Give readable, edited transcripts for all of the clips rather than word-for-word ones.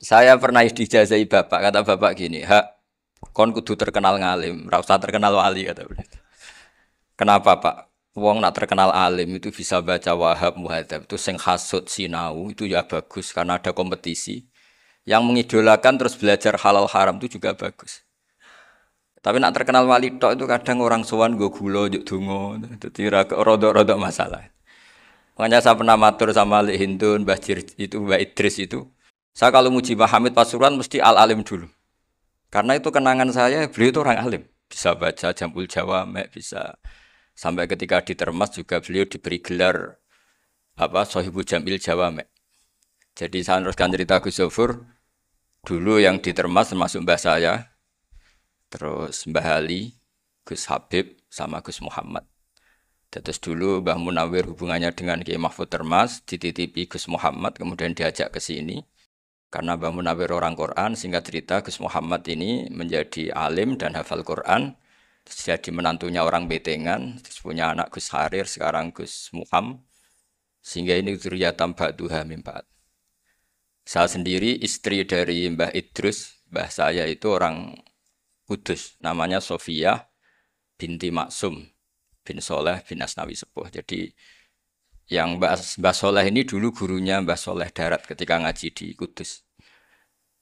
Saya pernah dijazahi bapak, kata bapak gini, hak, kon kudu terkenal ngalim, ora usah terkenal wali kata beliau. Kenapa Pak? Wong nak terkenal alim itu bisa baca Wahab Muhadzab itu sing hasud sinau itu ya bagus karena ada kompetisi. Yang mengidolakan terus belajar halal haram itu juga bagus. Tapi nak terkenal wali tok itu kadang orang sowan go gula juk donga, dadi rodok-rodok masalah. Makanya saya pernah matur sama Ali Hindun, Mbah itu Mbah Idris itu. Saya kalau muji Mbah Hamid Pasuruan mesti al-alim dulu. Karena itu kenangan saya, beliau itu orang alim. Bisa baca Jamul Jawamek, bisa sampai ketika di Termas juga beliau diberi gelar apa Sohibu Jamil Jawamek. Jadi saya teruskan cerita Gus Zofur, dulu yang di Termas termasuk mbah saya, terus Mbah Ali, Gus Habib, sama Gus Muhammad. Terus dulu Mbah Munawir hubungannya dengan Kiai Mahfud Termas, dititipi Gus Muhammad, kemudian diajak ke sini. Karena Mbah Munawir orang Quran, singkat cerita Gus Muhammad ini menjadi alim dan hafal Quran. Terus jadi menantunya orang Betengan, terus punya anak Gus Harir, sekarang Gus Muham. Sehingga ini dzurriyyatan ba'duha min ba'd. Saya sendiri istri dari Mbah Idrus, mbah saya itu orang Kudus, namanya Sofia binti Maksum bin Soleh bin Asnawi Sepuh. Jadi yang Mbah Soleh ini dulu gurunya Mbah Soleh Darat ketika ngaji di Kudus.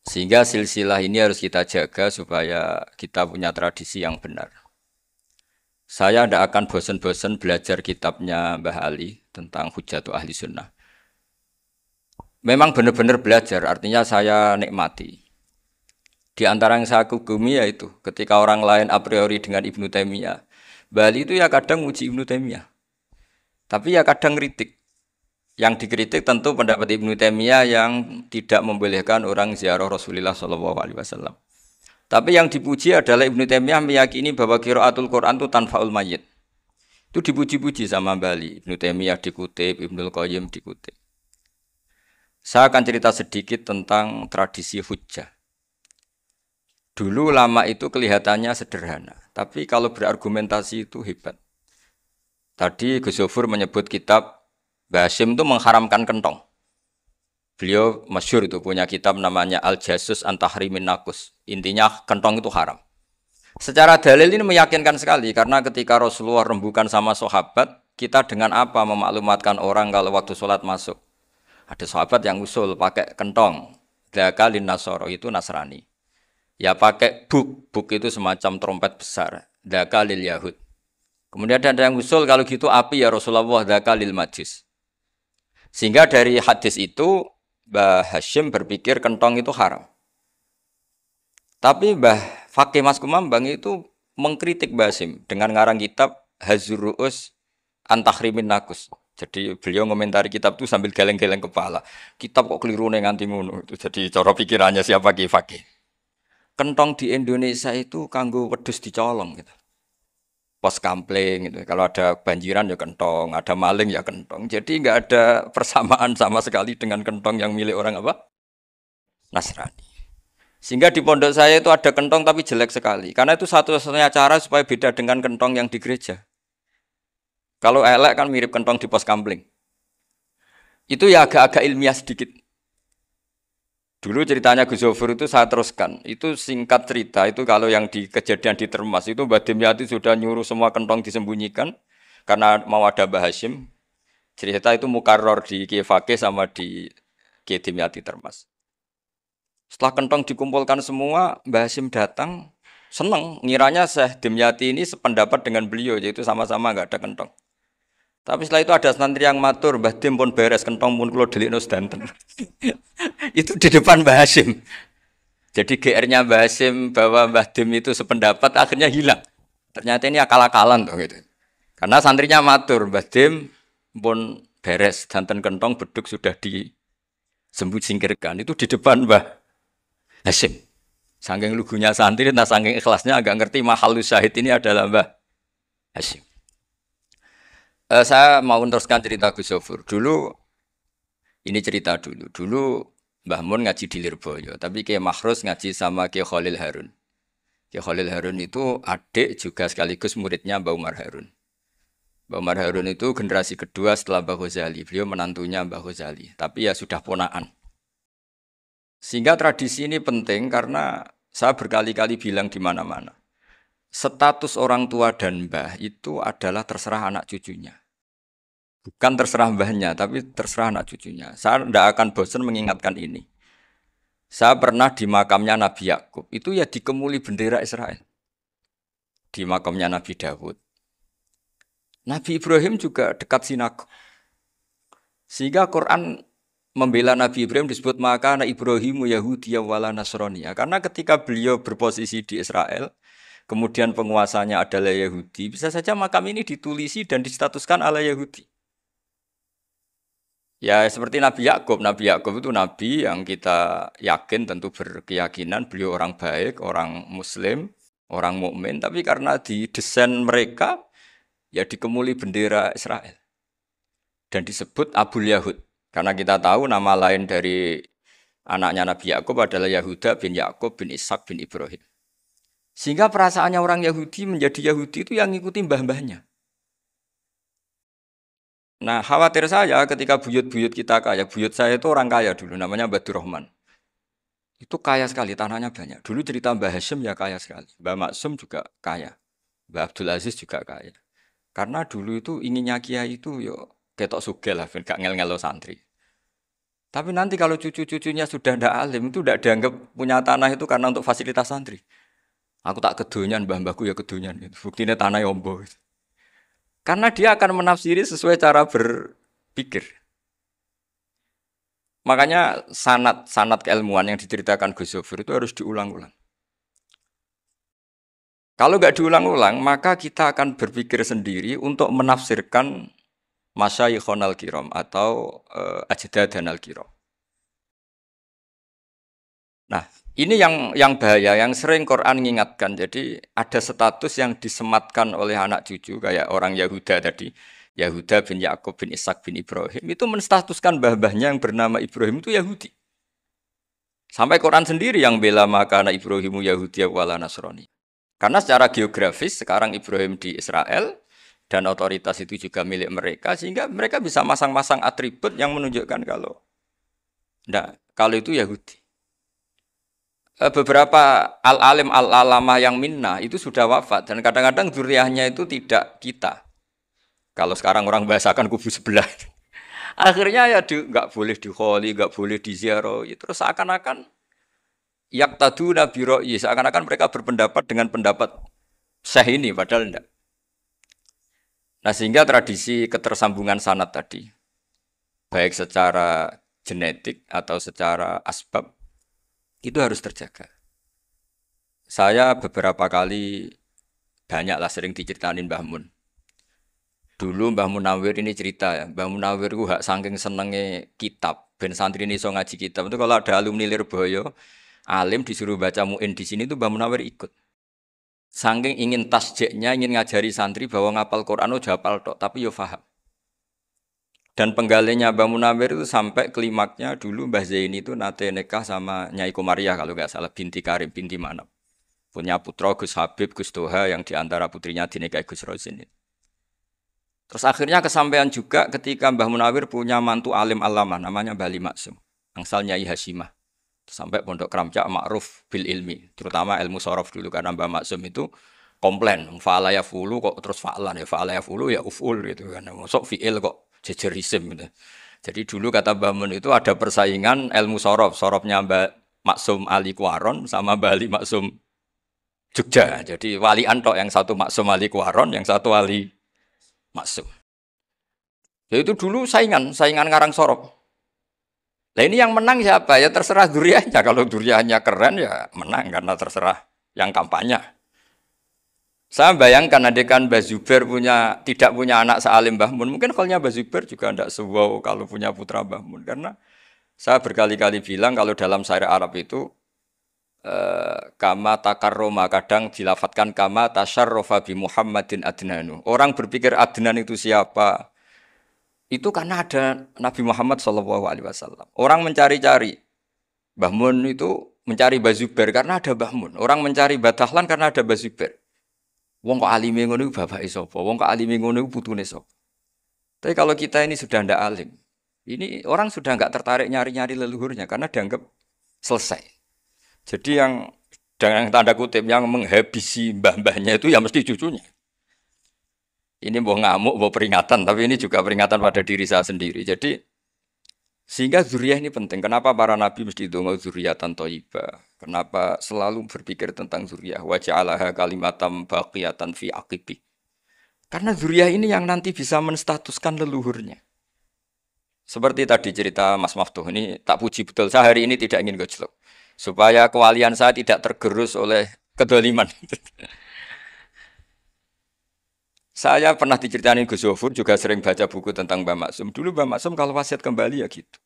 Sehingga silsilah ini harus kita jaga supaya kita punya tradisi yang benar. Saya tidak akan bosan-bosan belajar kitabnya Mbah Ali tentang Hujatul Ahli Sunnah. Memang benar-benar belajar, artinya saya nikmati. Di antara yang saya kagumi yaitu ketika orang lain a priori dengan Ibnu Taimiyah, Mbah Ali itu ya kadang uji Ibnu Taimiyah. Tapi ya kadang kritik. Yang dikritik tentu pendapat Ibnu Taimiyah yang tidak membolehkan orang ziarah Rasulullah SAW. Tapi yang dipuji adalah Ibnu Taimiyah meyakini bahwa qiraatul Quran itu tanfaul mayyit. Itu dipuji-puji sama Mbah Ali. Ibnu Taimiyah dikutip, Ibnul Qayyim dikutip. Saya akan cerita sedikit tentang tradisi hujjah. Dulu lama itu kelihatannya sederhana, tapi kalau berargumentasi itu hebat. Tadi Gus Zofur menyebut kitab Mbah Hasyim itu mengharamkan kentong. Beliau masyhur itu punya kitab namanya Al-Jasus an Tahrimin Nakus. Intinya kentong itu haram. Secara dalil ini meyakinkan sekali karena ketika Rasulullah rembukan sama sahabat, kita dengan apa memaklumatkan orang kalau waktu sholat masuk. Ada sahabat yang usul pakai kentong. Dzakalin Nasoro itu Nasrani. Ya pakai buk itu semacam trompet besar. Dzakalil Yahud. Kemudian ada yang usul kalau gitu api ya Rasulullah dzakalil Majus. Sehingga dari hadis itu Mbah Hasyim berpikir kentong itu haram. Tapi Mbah Fakih Mas Kumambang itu mengkritik Mbah Hasyim dengan ngarang kitab Hazur Ru'us an Tahrimin Nakus. Jadi beliau ngomentari kitab itu sambil geleng-geleng kepala. Kitab kok keliru nganti ngono. Itu jadi cara pikirannya siapa Ki Fakih. Kentong di Indonesia itu kanggo wedhus dicolong gitu. Pos kampling gitu. Kalau ada banjiran ya kentong, ada maling ya kentong. Jadi enggak ada persamaan sama sekali dengan kentong yang milik orang apa? Nasrani. Sehingga di pondok saya itu ada kentong tapi jelek sekali. Karena itu satu-satunya cara supaya beda dengan kentong yang di gereja. Kalau elek kan mirip kentong di pos kampling. Itu ya agak-agak ilmiah sedikit. Dulu ceritanya Gus Zofur itu saya teruskan. Itu singkat cerita, itu kalau yang di kejadian di Termas itu Mbah Dimyati sudah nyuruh semua kentong disembunyikan karena mau ada Mbah Hasyim. Cerita itu mukarrar di Kiai Fakih sama di Kiai Dimyati Termas. Setelah kentong dikumpulkan semua, Mbah Hasyim datang, senang. Ngiranya Syekh Dimyati ini sependapat dengan beliau, yaitu sama-sama enggak ada kentong. Tapi setelah itu ada santri yang matur, Mbah Dim pun beres kentong pun kula delikno sedanten. Itu di depan Mbah Hasyim. Jadi GR-nya Mbah Hasyim bahwa Mbah Dim itu sependapat akhirnya hilang. Ternyata ini akal-akalan tuh gitu. Karena santrinya matur, Mbah Dim pun beres sedanten kentong beduk sudah disingkirkan. Itu di depan Mbah Hasyim. Saking lugunya santri, nah saking ikhlasnya agak ngerti mahalus syahid ini adalah Mbah Hasyim. Saya mau meneruskan cerita Gus Zofur. Dulu, ini cerita dulu. Dulu Mbah Mun ngaji di Lirboyo, tapi Kiai Makhrus ngaji sama Kiai Khalil Harun. Kiai Khalil Harun itu adik juga sekaligus muridnya Mbah Umar Harun. Mbah Umar Harun itu generasi kedua setelah Mbah Ghazali. Beliau menantunya Mbah Ghazali, tapi ya sudah ponaan. Sehingga tradisi ini penting karena saya berkali-kali bilang di mana-mana. Status orang tua dan mbah itu adalah terserah anak cucunya. Bukan terserah mbahnya, tapi terserah anak cucunya. Saya tidak akan bosan mengingatkan ini. Saya pernah di makamnya Nabi Yakub, itu ya dikemuli bendera Israel. Di makamnya Nabi Dawud. Nabi Ibrahim juga dekat sinagog. Sehingga Quran membela Nabi Ibrahim disebut maka anak Ibrahimu Yahudi wala Nasrani. Karena ketika beliau berposisi di Israel, kemudian penguasanya adalah Yahudi, bisa saja makam ini ditulisi dan distatuskan ala Yahudi. Ya seperti Nabi Yakub. Nabi Yakub itu nabi yang kita yakin tentu berkeyakinan beliau orang baik, orang muslim, orang mukmin, tapi karena di desain mereka ya dikemuli bendera Israel. Dan disebut Abul Yahud. Karena kita tahu nama lain dari anaknya Nabi Yakub adalah Yahuda bin Yakub bin Ishak bin Ibrahim. Sehingga perasaannya orang Yahudi menjadi Yahudi itu yang ngikuti mbah-mbahnya. Nah, khawatir saya ketika buyut-buyut kita kaya. Buyut saya itu orang kaya dulu, namanya Badur Rahman. Itu kaya sekali, tanahnya banyak. Dulu cerita Mbah Hashim ya kaya sekali. Mbah Maksum juga kaya. Mbah Abdul Aziz juga kaya. Karena dulu itu inginnya kiai itu yo ketok sugih lah, gak ngel-ngelo santri. Tapi nanti kalau cucu-cucunya sudah ndak alim, itu ndak dianggap punya tanah itu karena untuk fasilitas santri. Aku tak kedonyan, mbah-mbahku ya kedonyan. Buktinya tanah yombo. Karena dia akan menafsiri sesuai cara berpikir. Makanya sanad keilmuan yang diceritakan Gus Zofir itu harus diulang-ulang. Kalau nggak diulang-ulang, maka kita akan berpikir sendiri untuk menafsirkan masyayikhon al-kiram atau ajdadan al-kiram. Nah, ini yang bahaya, yang sering Quran mengingatkan. Jadi ada status yang disematkan oleh anak cucu kayak orang Yahuda tadi, Yahuda bin Yakub bin Ishak bin Ibrahim itu menstatuskan mbah-mbahnya yang bernama Ibrahim itu Yahudi. Sampai Quran sendiri yang bela maka anak Ibrahimu Yahudi wala Nasrani. Karena secara geografis sekarang Ibrahim di Israel dan otoritas itu juga milik mereka sehingga mereka bisa masang-masang atribut yang menunjukkan kalau itu Yahudi. Beberapa al-alim al-alamah yang minnah itu sudah wafat dan kadang-kadang dzurriahnya itu tidak kita. Kalau sekarang orang bahasakan kubu sebelah. Akhirnya ya nggak boleh dikholi, nggak boleh diziarah. Terus seakan-akan yaqtaduna bi ra'yi, seakan-akan mereka berpendapat dengan pendapat syekh ini padahal enggak. Nah, sehingga tradisi ketersambungan sanad tadi baik secara genetik atau secara asbab itu harus terjaga. Saya beberapa kali banyaklah sering diceritain Mbah Mun. Dulu Mbah Munawir ini cerita ya, Mbah Munawir itu saking senenge kitab, ben santri ini iso ngaji kitab. Itu kalau ada alumni Lirboyo, alim disuruh baca muin di sini itu Mbah Munawir ikut. Saking ingin tasjeknya, ingin ngajari santri bahwa ngapal Quran udah hafal tok, tapi yo paham. Dan penggalinya Mbah Munawir itu sampai klimaknya dulu Mbah Zaini itu nate nikah sama Nyai Komariah kalau nggak salah binti Karim, binti Manap. Punya putra Gus Habib, Gus Toha yang diantara putrinya dinikahi Gus Rosin. Terus akhirnya kesampaian juga ketika Mbah Munawir punya mantu alim alamah namanya Mbah Ali Maksum, angsal Nyai Hasyimah. Sampai pondok Kramcak ma'ruf bil ilmi, terutama ilmu sorof dulu karena Mbah Maksum itu komplain, fa'ala ya fulu kok terus fa'lan ya fa'ala ya fulu ya uf'ul gitu kan. Masuk fi'il kok jejer isim gitu. Jadi dulu kata Mbah Mun itu ada persaingan ilmu sorof, sorofnya Mbah Maksum Ali Kuaron sama Mbah Ali Maksum Jogja. Jadi wali antok yang satu Maksum Ali Kuaron, yang satu Ali Maksum. Ya itu dulu saingan ngarang sorof. Nah ini yang menang siapa? Ya terserah duriannya. Kalau duriannya keren ya menang karena terserah yang kampanye. Saya bayangkan adekan Mbah Zubair tidak punya anak sealim Mbah Mun. Mungkin kalau Mbah Zubair juga tidak sewow kalau punya putra Mbah Mun. Karena saya berkali-kali bilang kalau dalam syair Arab itu kama takarroma kadang dilafatkan kama tasyarrofa bi Muhammadin adnanu. Orang berpikir Adnan itu siapa? Itu karena ada Nabi Muhammad SAW. Orang mencari-cari Mbah Mun itu mencari Mbah Zubair karena ada Mbah Mun. Orang mencari Mbah Dahlan karena ada Mbah Zubair. Wong kok alime ngono iku bapake sapa? Wong kok alime ngono iku putune sapa? Tapi kalau kita ini sudah ndak alim, ini orang sudah enggak tertarik nyari-nyari leluhurnya karena dianggap Selesai. Jadi yang dengan tanda kutip yang menghabisi mbah-mbahnya itu ya mesti cucunya. Ini mau ngamuk, mau peringatan, tapi ini juga peringatan pada diri saya sendiri. Jadi sehingga zuriyah ini penting. Kenapa para nabi mesti donga zuriyatan thayyibah? Kenapa selalu berpikir tentang zuriyah? Wa ja'alaha kalimatam baqiyatan fi aqibi. Karena zuriyah ini yang nanti bisa menstatuskan leluhurnya. Seperti tadi cerita Mas Maftuh ini tak puji betul. Saya hari ini tidak ingin gojlok. Supaya kewalian saya tidak tergerus oleh kedoliman. Saya pernah diceritain Gus Zofur juga sering baca buku tentang Mbah Maksum. Dulu Mbah Maksum kalau wasiat kembali ya gitu.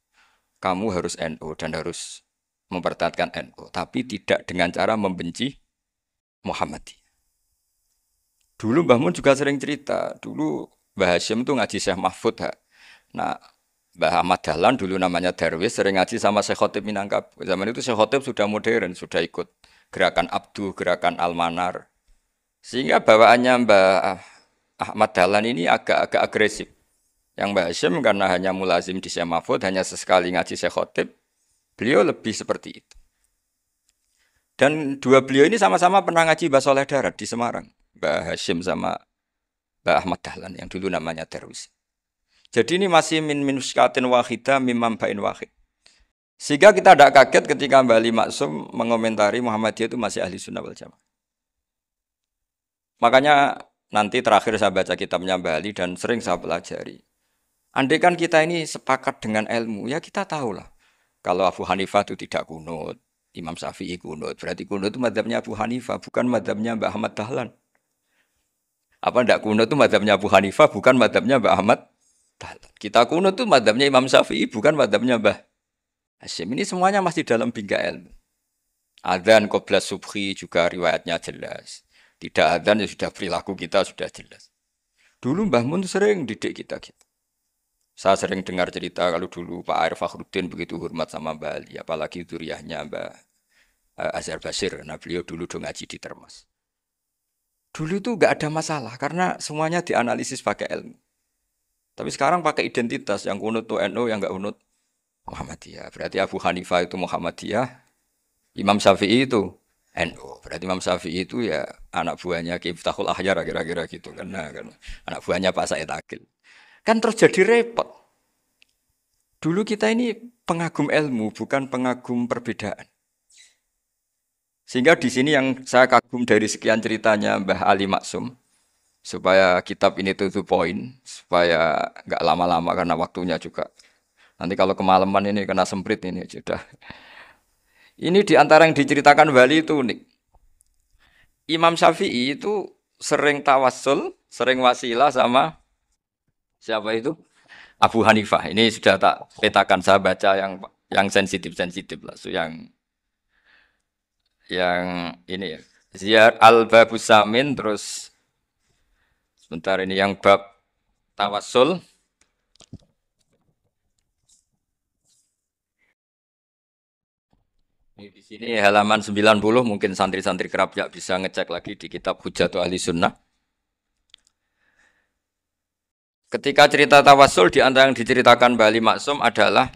Kamu harus NU dan harus mempertahankan NU. Tapi tidak dengan cara membenci Muhammadiyah. Dulu Mbah Mun juga sering cerita. Dulu Mbah Hashim tuh ngaji Syekh Mahfud. Nah, Mbah Ahmad Dahlan dulu namanya Darwis sering ngaji sama Syekh Khotib Minangkabau. Zaman itu Syekh Khotib sudah modern, sudah ikut gerakan Abdu, gerakan Almanar. Sehingga bawaannya Mbah Ahmad Dahlan ini agak agresif. Yang Mbah Hashim karena hanya mulazim di Syekh Mahfud, hanya sesekali ngaji Syekh Khotib, beliau lebih seperti itu. Dan dua beliau ini sama-sama pernah ngaji Mbah Soleh Darat di Semarang. Mbah Hashim sama Mbah Ahmad Dahlan yang dulu namanya Darwis. Jadi ini masih min minuskatin wahidah mimam bain wahid. Sehingga kita tidak kaget ketika Mbah Ali Maksum mengomentari Muhammadiyah itu masih ahli sunnah wal jamaah. Makanya nanti terakhir saya baca kitabnya Mbah Ali dan sering saya pelajari. Andai kan kita ini sepakat dengan ilmu, ya kita tahulah. Kalau Abu Hanifah itu tidak kunut, Imam Syafi'i kunut. Berarti kunut itu madzhabnya Abu Hanifah, bukan madzhabnya Mbah Ahmad Dahlan. Apa tidak kunut itu madzhabnya Abu Hanifah, bukan madzhabnya Mbah Ahmad Dahlan. Kita kunut itu madzhabnya Imam Syafi'i, bukan madzhabnya Mbah Hashim. Ini semuanya masih dalam bingkai ilmu. Adzan qobla subhi juga riwayatnya jelas. Tidak adzan ya sudah perilaku kita sudah jelas. Dulu Mbah Mun sering didik kita gitu. Saya sering dengar cerita kalau dulu Pak Arif Fakhruddin begitu hormat sama Mbah Ali, apalagi zuriyahnya Mbah Azhar Basir, karena beliau dulu do ngaji di Termas. Dulu itu enggak ada masalah karena semuanya dianalisis pakai ilmu. Tapi sekarang pakai identitas, yang kunut itu NU, yang enggak kunut Muhammadiyah. Berarti Abu Hanifah itu Muhammadiyah, Imam Syafi'i itu NU. Berarti Imam Syafi'i itu ya anak buahnya Ki Miftahul Ahyar kira-kira gitu kan. Nah, kan anak buahnya Pak Said Akil. Kan terus jadi repot. Dulu kita ini pengagum ilmu, bukan pengagum perbedaan. Sehingga di sini yang saya kagum dari sekian ceritanya Mbah Ali Maksum, supaya kitab ini to the point, supaya nggak lama-lama karena waktunya juga. Nanti kalau kemalaman ini kena semprit ini sudah. Ini di antara yang diceritakan Bali itu unik. Imam Syafi'i itu sering tawassul, sering wasilah sama siapa itu? Abu Hanifah. Ini sudah tak petakan, saya baca yang sensitif lah. So, yang ini ya. Ziyar al-Babus Samin, terus sebentar ini yang bab tawassul. Ini di sini halaman 90, mungkin santri-santri kerap ya bisa ngecek lagi di kitab Hujjatul Ahli Sunnah. Ketika cerita tawassul di antara yang diceritakan Mbah Ali Maksum adalah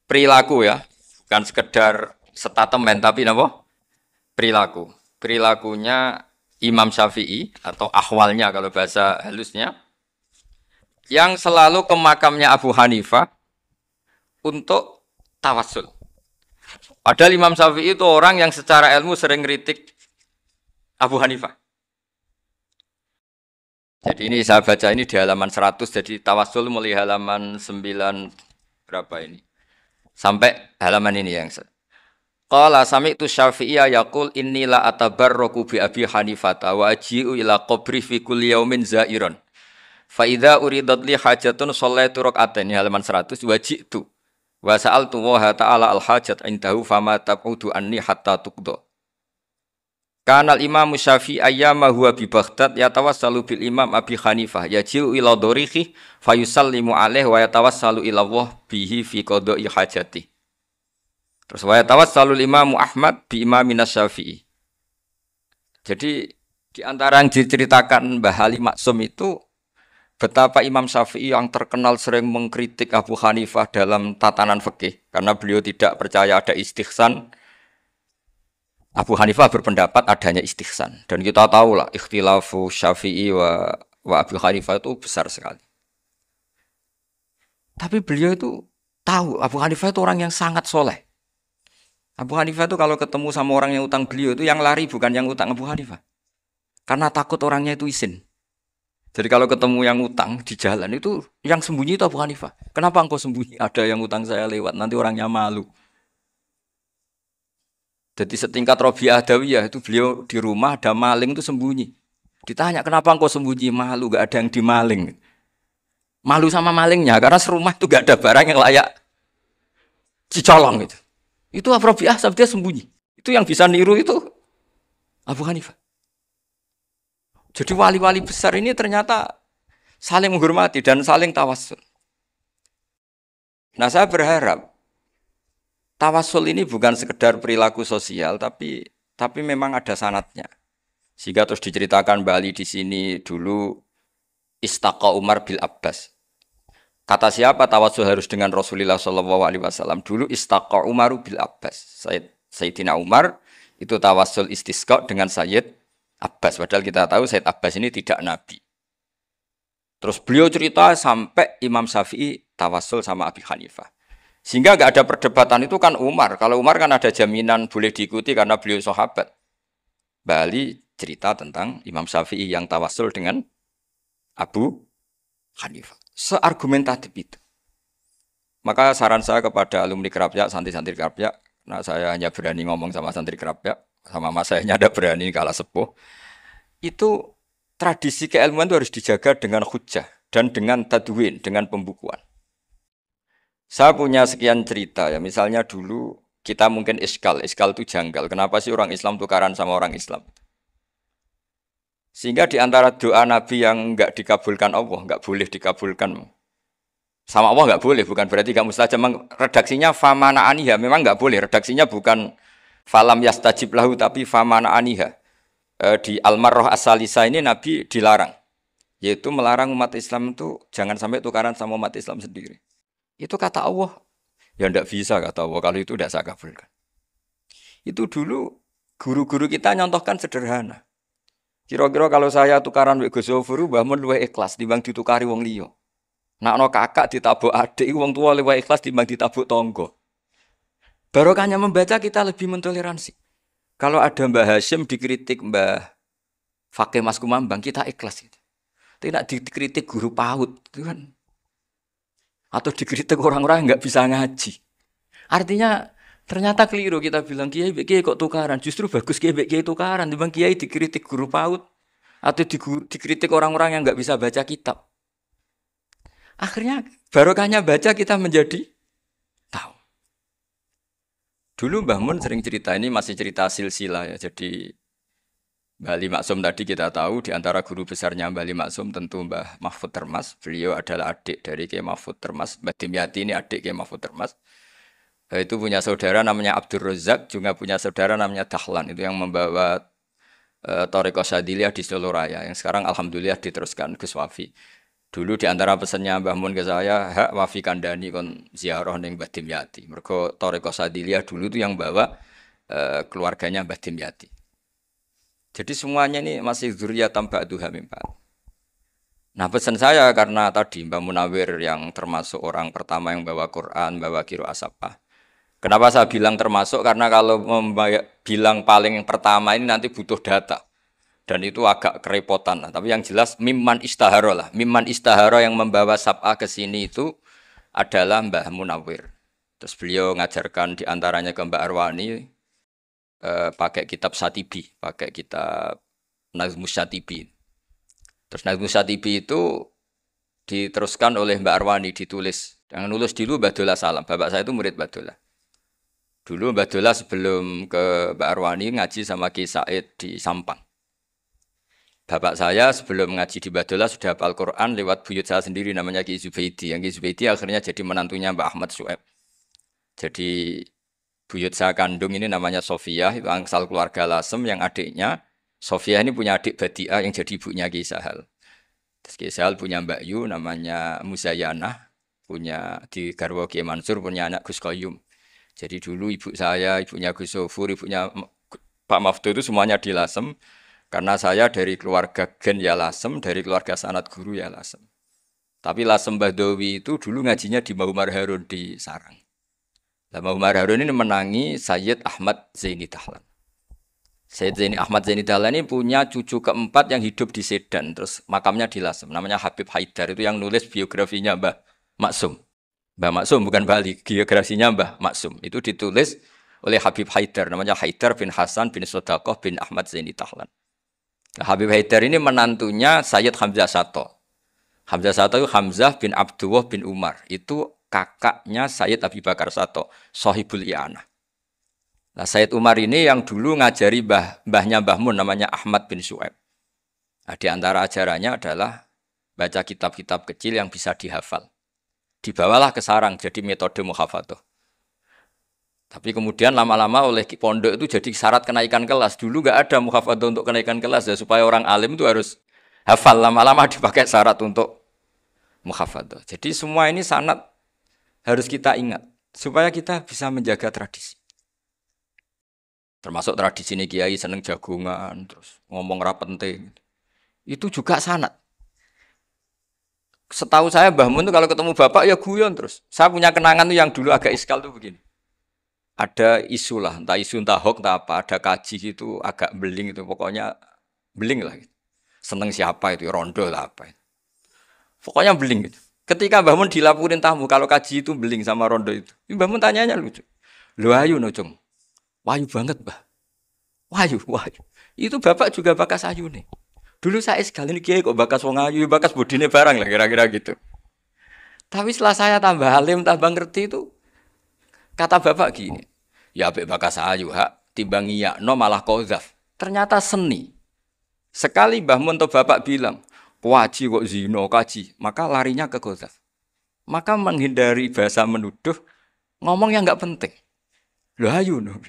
perilaku ya, bukan sekedar statement tapi apa? Perilaku. Perilakunya Imam Syafi'i atau ahwalnya kalau bahasa halusnya yang selalu ke makamnya Abu Hanifah untuk tawassul. Padahal Imam Syafi'i itu orang yang secara ilmu sering kritik Abu Hanifah. Jadi ini saya baca ini di halaman 100, jadi tawassul mulai halaman 9 berapa ini? Sampai halaman ini yang qala sami'tu Syafi'iyya yaqul inni la atabarraku bi Abi Hanifah wa aji'u ila qabri fi kulli yaumin zairon. Fa idza uridat li hajatun shallaitu rak'atain halaman 100 waji'tu wa sa'altu wa ta'ala al hajat indahu fama tab'udu anni hatta tuqda. Kanal Imam Syafi'i ayyama huwa bi Baghdad yatawassalu bil Imam Abi Hanifah yaji'u ila dorihi fayusallimu alaihi wa yatawassalu ila Allah bihi fi qada'i hajati. Terus wa yatawassalu Imam Ahmad bi Imamina Syafi'i. Jadi di antara yang diceritakan Mbah Ali Maksum itu betapa Imam Syafi'i yang terkenal sering mengkritik Abu Hanifah dalam tatanan fikih karena beliau tidak percaya ada istihsan. Abu Hanifah berpendapat adanya istihsan dan kita tahu lah ikhtilafu Syafi'i wa Abu Hanifah itu besar sekali. Tapi beliau itu tahu Abu Hanifah itu orang yang sangat soleh. Abu Hanifah itu kalau ketemu sama orang yang utang beliau itu yang lari bukan yang utang Abu Hanifah. Karena takut orangnya itu izin. Jadi kalau ketemu yang utang di jalan itu yang sembunyi itu Abu Hanifah. Kenapa engkau sembunyi? Ada yang utang saya lewat, nanti orangnya malu. Jadi setingkat Robi'ah Adawiyah itu beliau di rumah ada maling itu sembunyi. Ditanya kenapa engkau sembunyi? Malu, gak ada yang dimaling. Malu sama malingnya karena serumah itu gak ada barang yang layak dicolong gitu. Itu Robi'ah dia sembunyi. Itu yang bisa niru itu Abu Hanifah. Jadi wali-wali besar ini ternyata saling menghormati dan saling tawassul. Nah saya berharap tawassul ini bukan sekedar perilaku sosial, tapi memang ada sanatnya. Sehingga terus diceritakan Bali di sini dulu istaqa Umar bil Abbas. Kata siapa tawassul harus dengan Rasulullah SAW? Dulu istaqa Umar bil Abbas. Sayyidina Umar itu tawassul istisqa dengan Sayyid Abbas. Padahal kita tahu Sayyid Abbas ini tidak nabi. Terus beliau cerita sampai Imam Syafi'i tawassul sama Abi Hanifah. Sehingga gak ada perdebatan itu kan Umar. Kalau Umar kan ada jaminan boleh diikuti karena beliau sahabat. Bali cerita tentang Imam Syafi'i yang tawassul dengan Abu Hanifah. Seargumentatif itu. Maka saran saya kepada alumni Kerapyak, santri-santri Kerapyak, nah saya hanya berani ngomong sama santri Kerapyak, sama mas saya ada berani kalah sepuh. Itu tradisi keilmuan itu harus dijaga dengan hujjah dan dengan tadwin, dengan pembukuan. Saya punya sekian cerita ya, misalnya dulu kita mungkin iskal itu janggal. Kenapa sih orang Islam tukaran sama orang Islam? Sehingga di antara doa Nabi yang enggak dikabulkan Allah, enggak boleh dikabulkan sama Allah enggak boleh, bukan berarti enggak mustajab. Redaksinya famana aniha, memang enggak boleh. Redaksinya bukan falam yastajib lahu tapi famana aniha. Di Al-Marrah As-Salisa ini Nabi dilarang, yaitu melarang umat Islam itu jangan sampai tukaran sama umat Islam sendiri. Itu kata Allah, ya enggak bisa kata Allah, kalau itu enggak saya kabulkan. Itu dulu guru-guru kita nyontohkan sederhana. Kira-kira kalau saya tukaran wek Gus Zofuru, Mbah Mun luwih ikhlas timbang ditukari wong liya. Nakno kakak ditabuk adik, wong tua luwih ikhlas timbang ditabuk tangga. Barokahnya membaca kita lebih mentoleransi. Kalau ada Mbah Hashim dikritik Mbah Fakih Mas Kumambang, kita ikhlas gitu. Tidak dikritik guru PAUD itu kan. Atau dikritik orang-orang yang enggak bisa ngaji. Artinya ternyata keliru kita bilang kiai kok tukaran. Justru bagus kiai tukaran. Timbang kiai dikritik guru PAUD atau dikritik orang-orang yang nggak bisa baca kitab. Akhirnya barokahnya baca kita menjadi tahu. Dulu Mbah Mun sering cerita, ini masih cerita silsilah ya. Jadi Mbah Ali Maksum tadi kita tahu di antara guru besarnya Mbah Ali Maksum tentu Mbah Mahfud Termas. Beliau adalah adik dari Kiai Mahfud Termas. Mbah Dimyati ini adik Kiai Mahfud Termas. Itu punya saudara namanya Abdul Razak, juga punya saudara namanya Dahlan, itu yang membawa Thariqah Syadziliyah di Solo Raya, yang sekarang alhamdulillah diteruskan Gus Wafi. Dulu di antara pesannya Mbah Mun ke saya, hak Wafi kandani kon ziarah ning Mbah Dimyati. Mergo Thariqah Syadziliyah dulu itu yang bawa keluarganya Mbah Dimyati. Jadi semuanya ini masih dzurriyyatan ba'duha min ba'd. Nah pesan saya karena tadi Mbah Munawir yang termasuk orang pertama yang bawa Quran, bawa Qiraah Sabah. Kenapa saya bilang termasuk? Karena kalau bilang paling pertama ini nanti butuh data. Dan itu agak kerepotan. Nah, tapi yang jelas mimman istahara lah. Mimman istahara yang membawa sab'ah ke sini itu adalah Mbah Munawir. Terus beliau ngajarkan diantaranya ke Mbak Arwani pakai kitab Satibi. Pakai kitab Nazmus Satibi. Terus Nazmus Satibi itu diteruskan oleh Mbak Arwani, ditulis. Yang nulis dulu Mbah Dola Salam. Bapak saya itu murid Mbah Dola. Dulu Mbah Dola sebelum ke Mbak Arwani ngaji sama Ki Said di Sampang. Bapak saya sebelum ngaji di Mbah Dola sudah hafal Quran lewat buyut saya sendiri namanya Ki Zubaidi. Yang Ki Zubaidi akhirnya jadi menantunya Mbak Ahmad Su'eb. Jadi buyut saya kandung ini namanya Sofia, itu angsal keluarga Lasem yang adiknya. Sofia ini punya adik Badiah yang jadi ibunya Ki Sahal. Terus Sahal punya Mbak Yu namanya Muzayanah, punya di Garwa Kiai Mansur punya anak Gus Koyum. Jadi dulu ibu saya, ibunya Gus Sofur, ibunya Pak Maftu itu semuanya di Lasem. Karena saya dari keluarga Gen ya Lasem, dari keluarga sanad guru ya Lasem. Tapi Lasem Bahdowi itu dulu ngajinya di Mahumar Harun di Sarang. Nah, Mahumar Harun ini menangi Sayyid Ahmad Zaini Dahlan. Sayyid Zaini Ahmad Zaini Dahlan ini punya cucu keempat yang hidup di Sedan, terus makamnya di Lasem. Namanya Habib Haidar, itu yang nulis biografinya Mbah Maksum. Mbah Maksum bukan Bali, biografinya Mbah Maksum. Itu ditulis oleh Habib Haidar, namanya Haidar bin Hasan bin Sodakoh bin Ahmad Zaini Dahlan. Nah, Habib Haidar ini menantunya Sayyid Hamzah Sato. Hamzah Sato itu Hamzah bin Abdullah bin Umar. Itu kakaknya Sayyid Abi Bakar Sato, Sohibul I'anah. Nah, Sayyid Umar ini yang dulu ngajari mbahnya Mbah Mun namanya Ahmad bin Su'aib. Nah, di antara ajarannya adalah baca kitab-kitab kecil yang bisa dihafal. Dibawalah ke sarang jadi metode muhafadzah. Tapi kemudian lama-lama oleh pondok itu jadi syarat kenaikan kelas. Dulu nggak ada muhafadzah untuk kenaikan kelas ya, supaya orang alim itu harus hafal. Lama-lama dipakai syarat untuk muhafadzah. Jadi semua ini sanad harus kita ingat supaya kita bisa menjaga tradisi. Termasuk tradisi ini kiai seneng jagungan, terus ngomong ra penting. Itu juga sanad. Setahu saya Mbah Mun itu kalau ketemu bapak ya guyon terus. Saya punya kenangan tuh yang dulu agak iskal tuh begini. Ada isu lah, entah isu entah hoax entah apa, ada kaji itu agak beling itu, pokoknya beling lah. Gitu. Seneng siapa itu, rondo lah apa. Itu. Pokoknya beling gitu. Ketika Mbah Mun dilaporin tamu kalau kaji itu beling sama rondo itu, Mbah Mun tanyanya lucu. Lu ayu no cung, wayu banget Mbah, wayu. Itu bapak juga bakas ayu nih. Dulu saya sekali ini kiai kok bakas wong ayu, bakas bodine barang lah kira-kira gitu. Tapi setelah saya tambah alim, tambah ngerti itu, kata bapak gini, ya apik bakas ayu hak, timbang iyakno malah qadzaf. Ternyata seni. Sekali Mbah Mun atau bapak bilang, kaji kok zina, kaji, maka larinya ke qadzaf. Maka menghindari bahasa menuduh, ngomong yang enggak penting. Loh ayu no.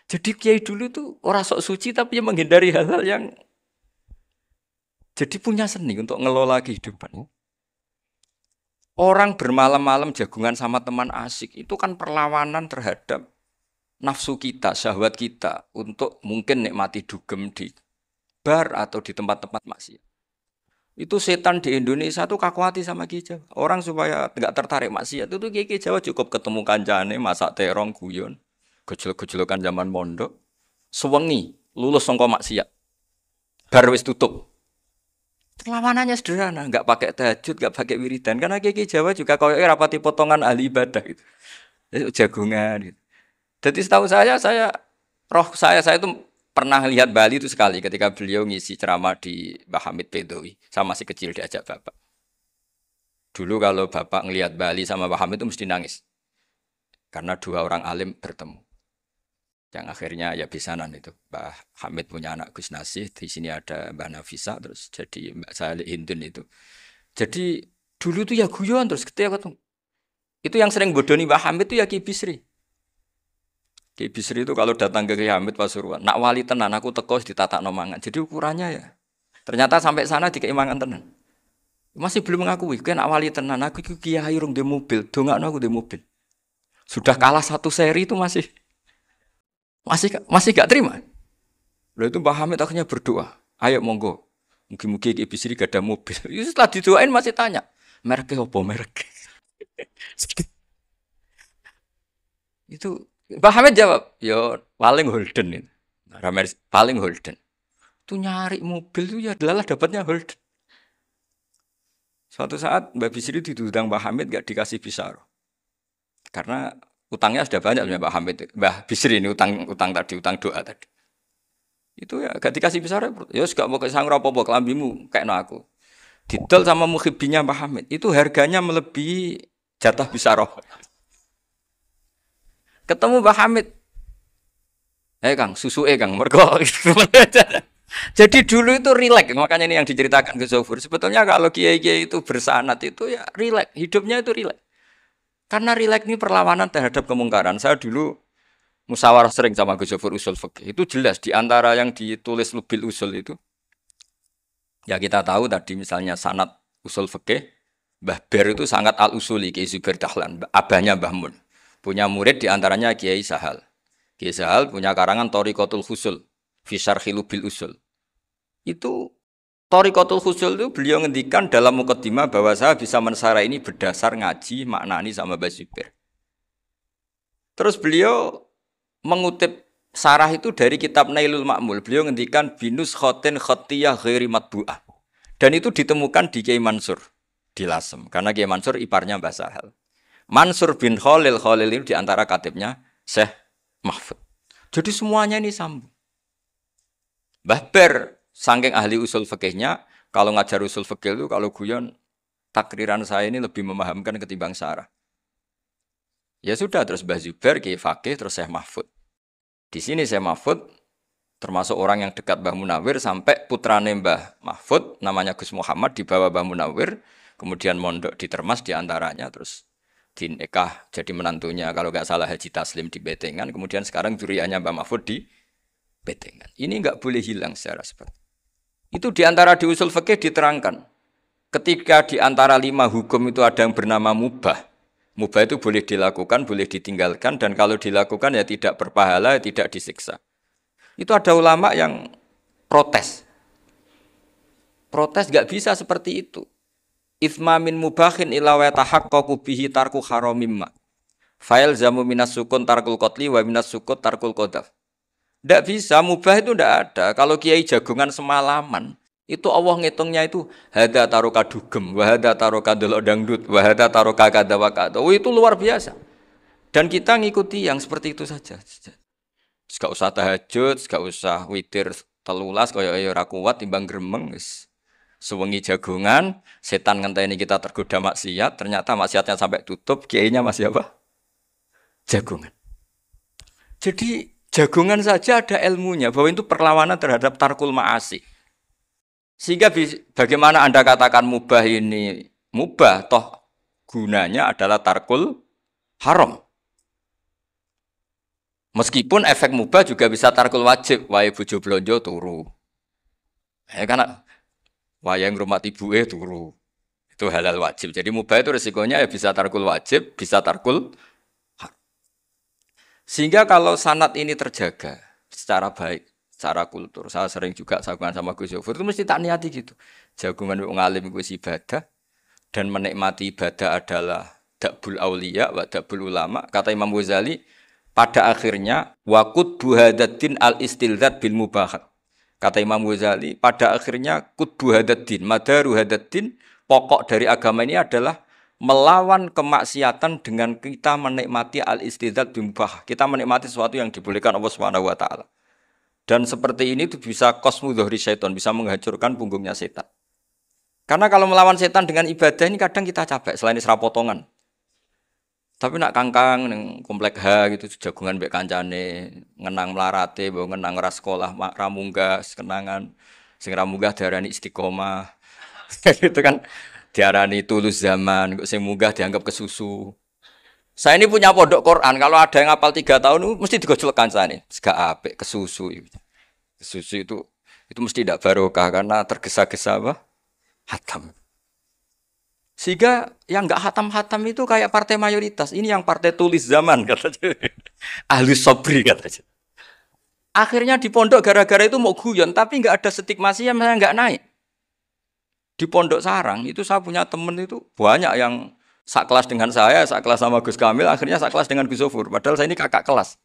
Jadi kiai dulu tuh orang sok suci tapi menghindari hal-hal yang jadi punya seni untuk ngelola kehidupan. Orang bermalam-malam jagungan sama teman asik itu kan perlawanan terhadap nafsu kita, syahwat kita untuk mungkin nikmati dugem di bar atau di tempat-tempat maksiat. Itu setan di Indonesia tuh kakuati sama Ki Jawa. Orang supaya nggak tertarik maksiat itu Ki Jawa cukup ketemu kancane masak terong guyon, gejol-gejolokan zaman mondok, sewengi lulus sangka maksiat. Bar wis tutup. Perlawanannya sederhana, nggak pakai tahajud, nggak pakai wiridan. Karena Ki Jawa juga koyoke rapati potongan ahli ibadah gitu. Jagungan gitu. Jadi setahu saya itu pernah lihat Bali itu sekali ketika beliau ngisi ceramah di Mbah Hamid Bedowi. Saya masih kecil diajak bapak. Dulu kalau bapak ngelihat Bali sama Mbah Hamid itu mesti nangis. Karena dua orang alim bertemu. Yang akhirnya ya bisanan itu. Mbah Hamid punya anak Gus Nasih, di sini ada Mbah Nafisa, terus jadi Mbak Salih Hindun itu. Jadi dulu tuh ya guyon terus ketika ketemu. Itu yang sering bodoni Mbah Hamid itu ya Ki Bisri. Ki Bisri itu kalau datang ke Ki Hamid Pasuruan, nak wali tenan aku teko ditata nomangan. Jadi ukurannya ya. Ternyata sampai sana dikeimangan tenan. Masih belum mengakui, kan nak wali tenan aku itu kiai rung di mobil, dongakno aku di mobil. Sudah kalah satu seri itu masih gak terima. Lalu itu Mbah Hamid akhirnya berdoa, ayo monggo, mungkin-mungkin Ki Bisri gak ada mobil. Itu setelah didoain masih tanya, mereknya apa merek? Itu Mbah Hamid jawab, yo paling Holden itu, paling Holden. Itu nyari mobil itu ya adalah dapatnya Holden. Suatu saat Mbah Bisri diundang Mbah Hamid gak dikasih bisaroh. Karena utangnya sudah banyak Mbah Hamid. Mbah Bisri ini utang doa tadi. Itu ya gak dikasih bisaroh. Ya gak mau kesang apa-apa kelambimu kayak aku. Didol sama muhibbinya Mbah Hamid. Itu harganya melebihi jatah bisaroh. Ketemu Mbah Hamid. Kang, susu Kang, mergo. Jadi dulu itu rileks, makanya ini yang diceritakan ke Zofur. Sebetulnya kalau kiai-kiai itu bersanat itu ya rileks, hidupnya itu rileks. Karena rileks ini perlawanan terhadap kemungkaran. Saya dulu musyawarah sering sama Gus Zofur usul fikih. Itu jelas di antara yang ditulis Lubil Usul itu Ya kita tahu tadi misalnya sanad usul fikih, Mbah Ber itu sangat al-usuli, Kiai Zubair Dahlan, abahnya Mbah Mun. Punya murid diantaranya Kiai Sahal. Kiai Sahal punya karangan Thariqatul Husul, Fisar Khilubil Usul. Itu Thariqatul Husul itu beliau ngendikan dalam mukaddimah bahwa saya bisa mensarah ini berdasar ngaji maknani sama Mbah Zubair. Terus beliau mengutip sarah itu dari kitab Nailul Ma'mul. Beliau ngendikan binus khotin khotiyah ghairi matbu'ah. Dan itu ditemukan di Kiai Mansur di Lasem. Karena Kiai Mansur iparnya Mbah Sahal. Mansur bin Khalil itu diantara katibnya Syekh Mahfud. Jadi semuanya ini sambung. Mbah Ber, saking ahli usul fikihnya, kalau ngajar usul fikih itu kalau guyon, takriran saya ini lebih memahamkan ketimbang sarah. Ya sudah, terus Mbah Zubair, Kiai Fakih, terus Syekh Mahfud. Di sini Syekh Mahfud termasuk orang yang dekat Mbah Munawir sampai putrane Mbah Mahfud namanya Gus Muhammad dibawa Mbah Munawir, kemudian mondok di Termas diantaranya, terus dinikah jadi menantunya kalau nggak salah Haji Taslim di Betengan, kemudian sekarang duriannya Mbah Mahfud di Betengan. Ini nggak boleh hilang secara seperti itu. Diantara di usul fikih diterangkan ketika diantara 5 hukum itu ada yang bernama mubah. Mubah itu boleh dilakukan, boleh ditinggalkan, dan kalau dilakukan ya tidak berpahala, tidak disiksa. Itu ada ulama yang protes. Protes gak bisa seperti itu. Ithma min mubahin ila wa tahaqqaqu bihi tarku haramimma. Fail zamu minas sukun tarkul qatli wa minas sukut tarkul qadaf. Ndak bisa, mubah itu ndak ada. Kalau kiai jagungan semalaman, itu Allah ngitungnya itu hada taroka dugem, wahada taroka delok dangdut, wahada taroka kada wakada. Oh, itu luar biasa. Dan kita ngikuti yang seperti itu saja. Gak usah tahajud, gak usah witir telulas kaya ora kuat timbang gremeng wis. Sewengi jagungan, setan ngenteni kita tergoda maksiat, ternyata maksiatnya sampai tutup, kiainya masih apa? Jagungan. Jadi jagungan saja ada ilmunya bahwa itu perlawanan terhadap tarkul ma'asi. Sehingga bagaimana Anda katakan mubah ini mubah, toh gunanya adalah tarkul haram. Meskipun efek mubah juga bisa tarkul wajib, wae bojo blonjo turu. Karena wayang rumah ibuke turu. Itu halal wajib. Jadi mubah itu resikonya ya bisa tarkul wajib, bisa tarkul haram. Sehingga kalau sanad ini terjaga secara baik, secara kultur. Saya sering juga sakungan sama Gus Yofur itu mesti tak niati gitu. Jagungan wong alim iku ibadah dan menikmati ibadah adalah dakbul auliya wa dakbul ulama. Kata Imam Ghazali, pada akhirnya waqud buhadatin al-istilzat bil mubahat. Kata Imam Ghazali, pada akhirnya qutbu hadatin, madaru hadatin, pokok dari agama ini adalah melawan kemaksiatan dengan kita menikmati al-istilzat bil mubah. Kita menikmati sesuatu yang dibolehkan Allah Subhanahu wa taala. Dan seperti ini itu bisa kosmu dhuhri syaitan, bisa menghancurkan punggungnya setan. Karena kalau melawan setan dengan ibadah ini kadang kita capek, selain isra potongan. Tapi nak kangkang neng komplek H gitu jagungan mbek kancane, ngenang melarate, bawa ngenang ras sekolah, ramunggah, kenangan. Sing ramunggah diarani istiqomah. Itu kan diarani tulus zaman, kok sing munggah dianggap kesusu. Saya ini punya pondok Quran, kalau ada yang hafal 3 tahun mesti digojlok kancane. Gak apik kesusu. Kesusu itu mesti tidak barokah karena tergesa-gesa apa? Hatam. Sehingga yang enggak hatam-hatam itu kayak partai mayoritas. Ini yang partai tulis zaman katanya. Ahli sobri katanya. Akhirnya di pondok gara-gara itu mau guyon, tapi enggak ada stigmasi yang enggak naik. Di pondok sarang itu saya punya temen itu banyak yang sekelas dengan saya, sekelas sama Gus Kamil, akhirnya sekelas dengan Gus Sofur. Padahal saya ini kakak kelas.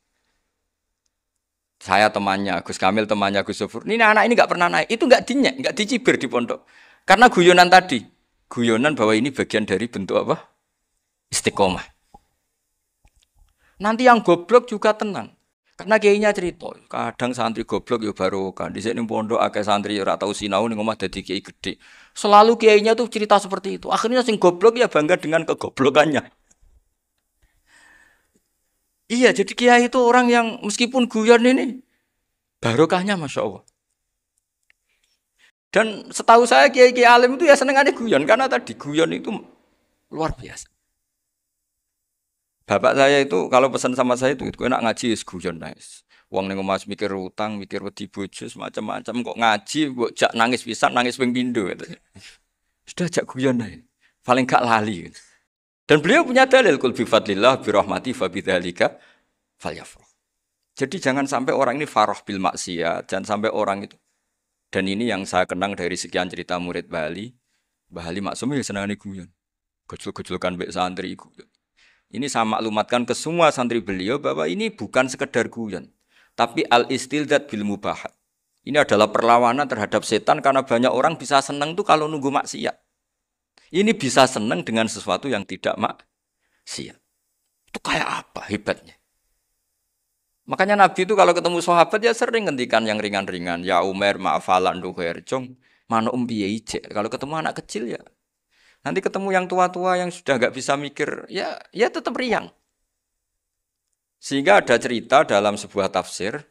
Saya temannya, Gus Kamil temannya Gus Sofur. Ini anak ini enggak pernah naik. Itu enggak dinyek, enggak dicibir di pondok. Karena guyonan tadi. Guyonan bahwa ini bagian dari bentuk apa? Istiqomah. Nanti yang goblok juga tenang. Karena kiainya cerita, kadang santri goblok ya barokah. Di sini pondok akeh santri ora tau sinau ning omah dadi kiai gede. Selalu kiainya tuh cerita seperti itu. Akhirnya sing goblok ya bangga dengan kegoblokannya. Iya, jadi kiai itu orang yang meskipun guyon ini barokahnya Masya Allah. Dan setahu saya kiai-kiai alim itu ya senengannya guyon. Karena tadi guyon itu luar biasa. Bapak saya itu kalau pesan sama saya itu nak ngaji guyon nice. Wong ning omah mikir utang, mikir wedi bojo, macam-macam kok ngaji mbok jak nangis pisan, nangis ping pindho gitu. Sudah jak guyon ae. Paling gak lali. Gitu. Dan beliau punya dalil kul bi fadlillah bi rahmati fa bidzalika falyafrah. Jadi jangan sampai orang ini farah bil maksiat, jangan sampai orang itu. Dan ini yang saya kenang dari sekian cerita murid Bali. Bali maksum ya senangane guyon. Gejol-gejolkan mbek santri iku. Ini saya maklumatkan ke semua santri beliau bahwa ini bukan sekedar guyon, tapi al-istildad bil mubahat. Ini adalah perlawanan terhadap setan karena banyak orang bisa senang tuh kalau nunggu maksiat. Ini bisa senang dengan sesuatu yang tidak maksiat. Itu kayak apa hebatnya? Makanya Nabi itu kalau ketemu sahabat ya sering ngendikan yang ringan-ringan. Ya Umar ma'afalan duher jong, mana piye ije. Kalau ketemu anak kecil ya. Nanti ketemu yang tua-tua yang sudah nggak bisa mikir, ya tetap riang. Sehingga ada cerita dalam sebuah tafsir.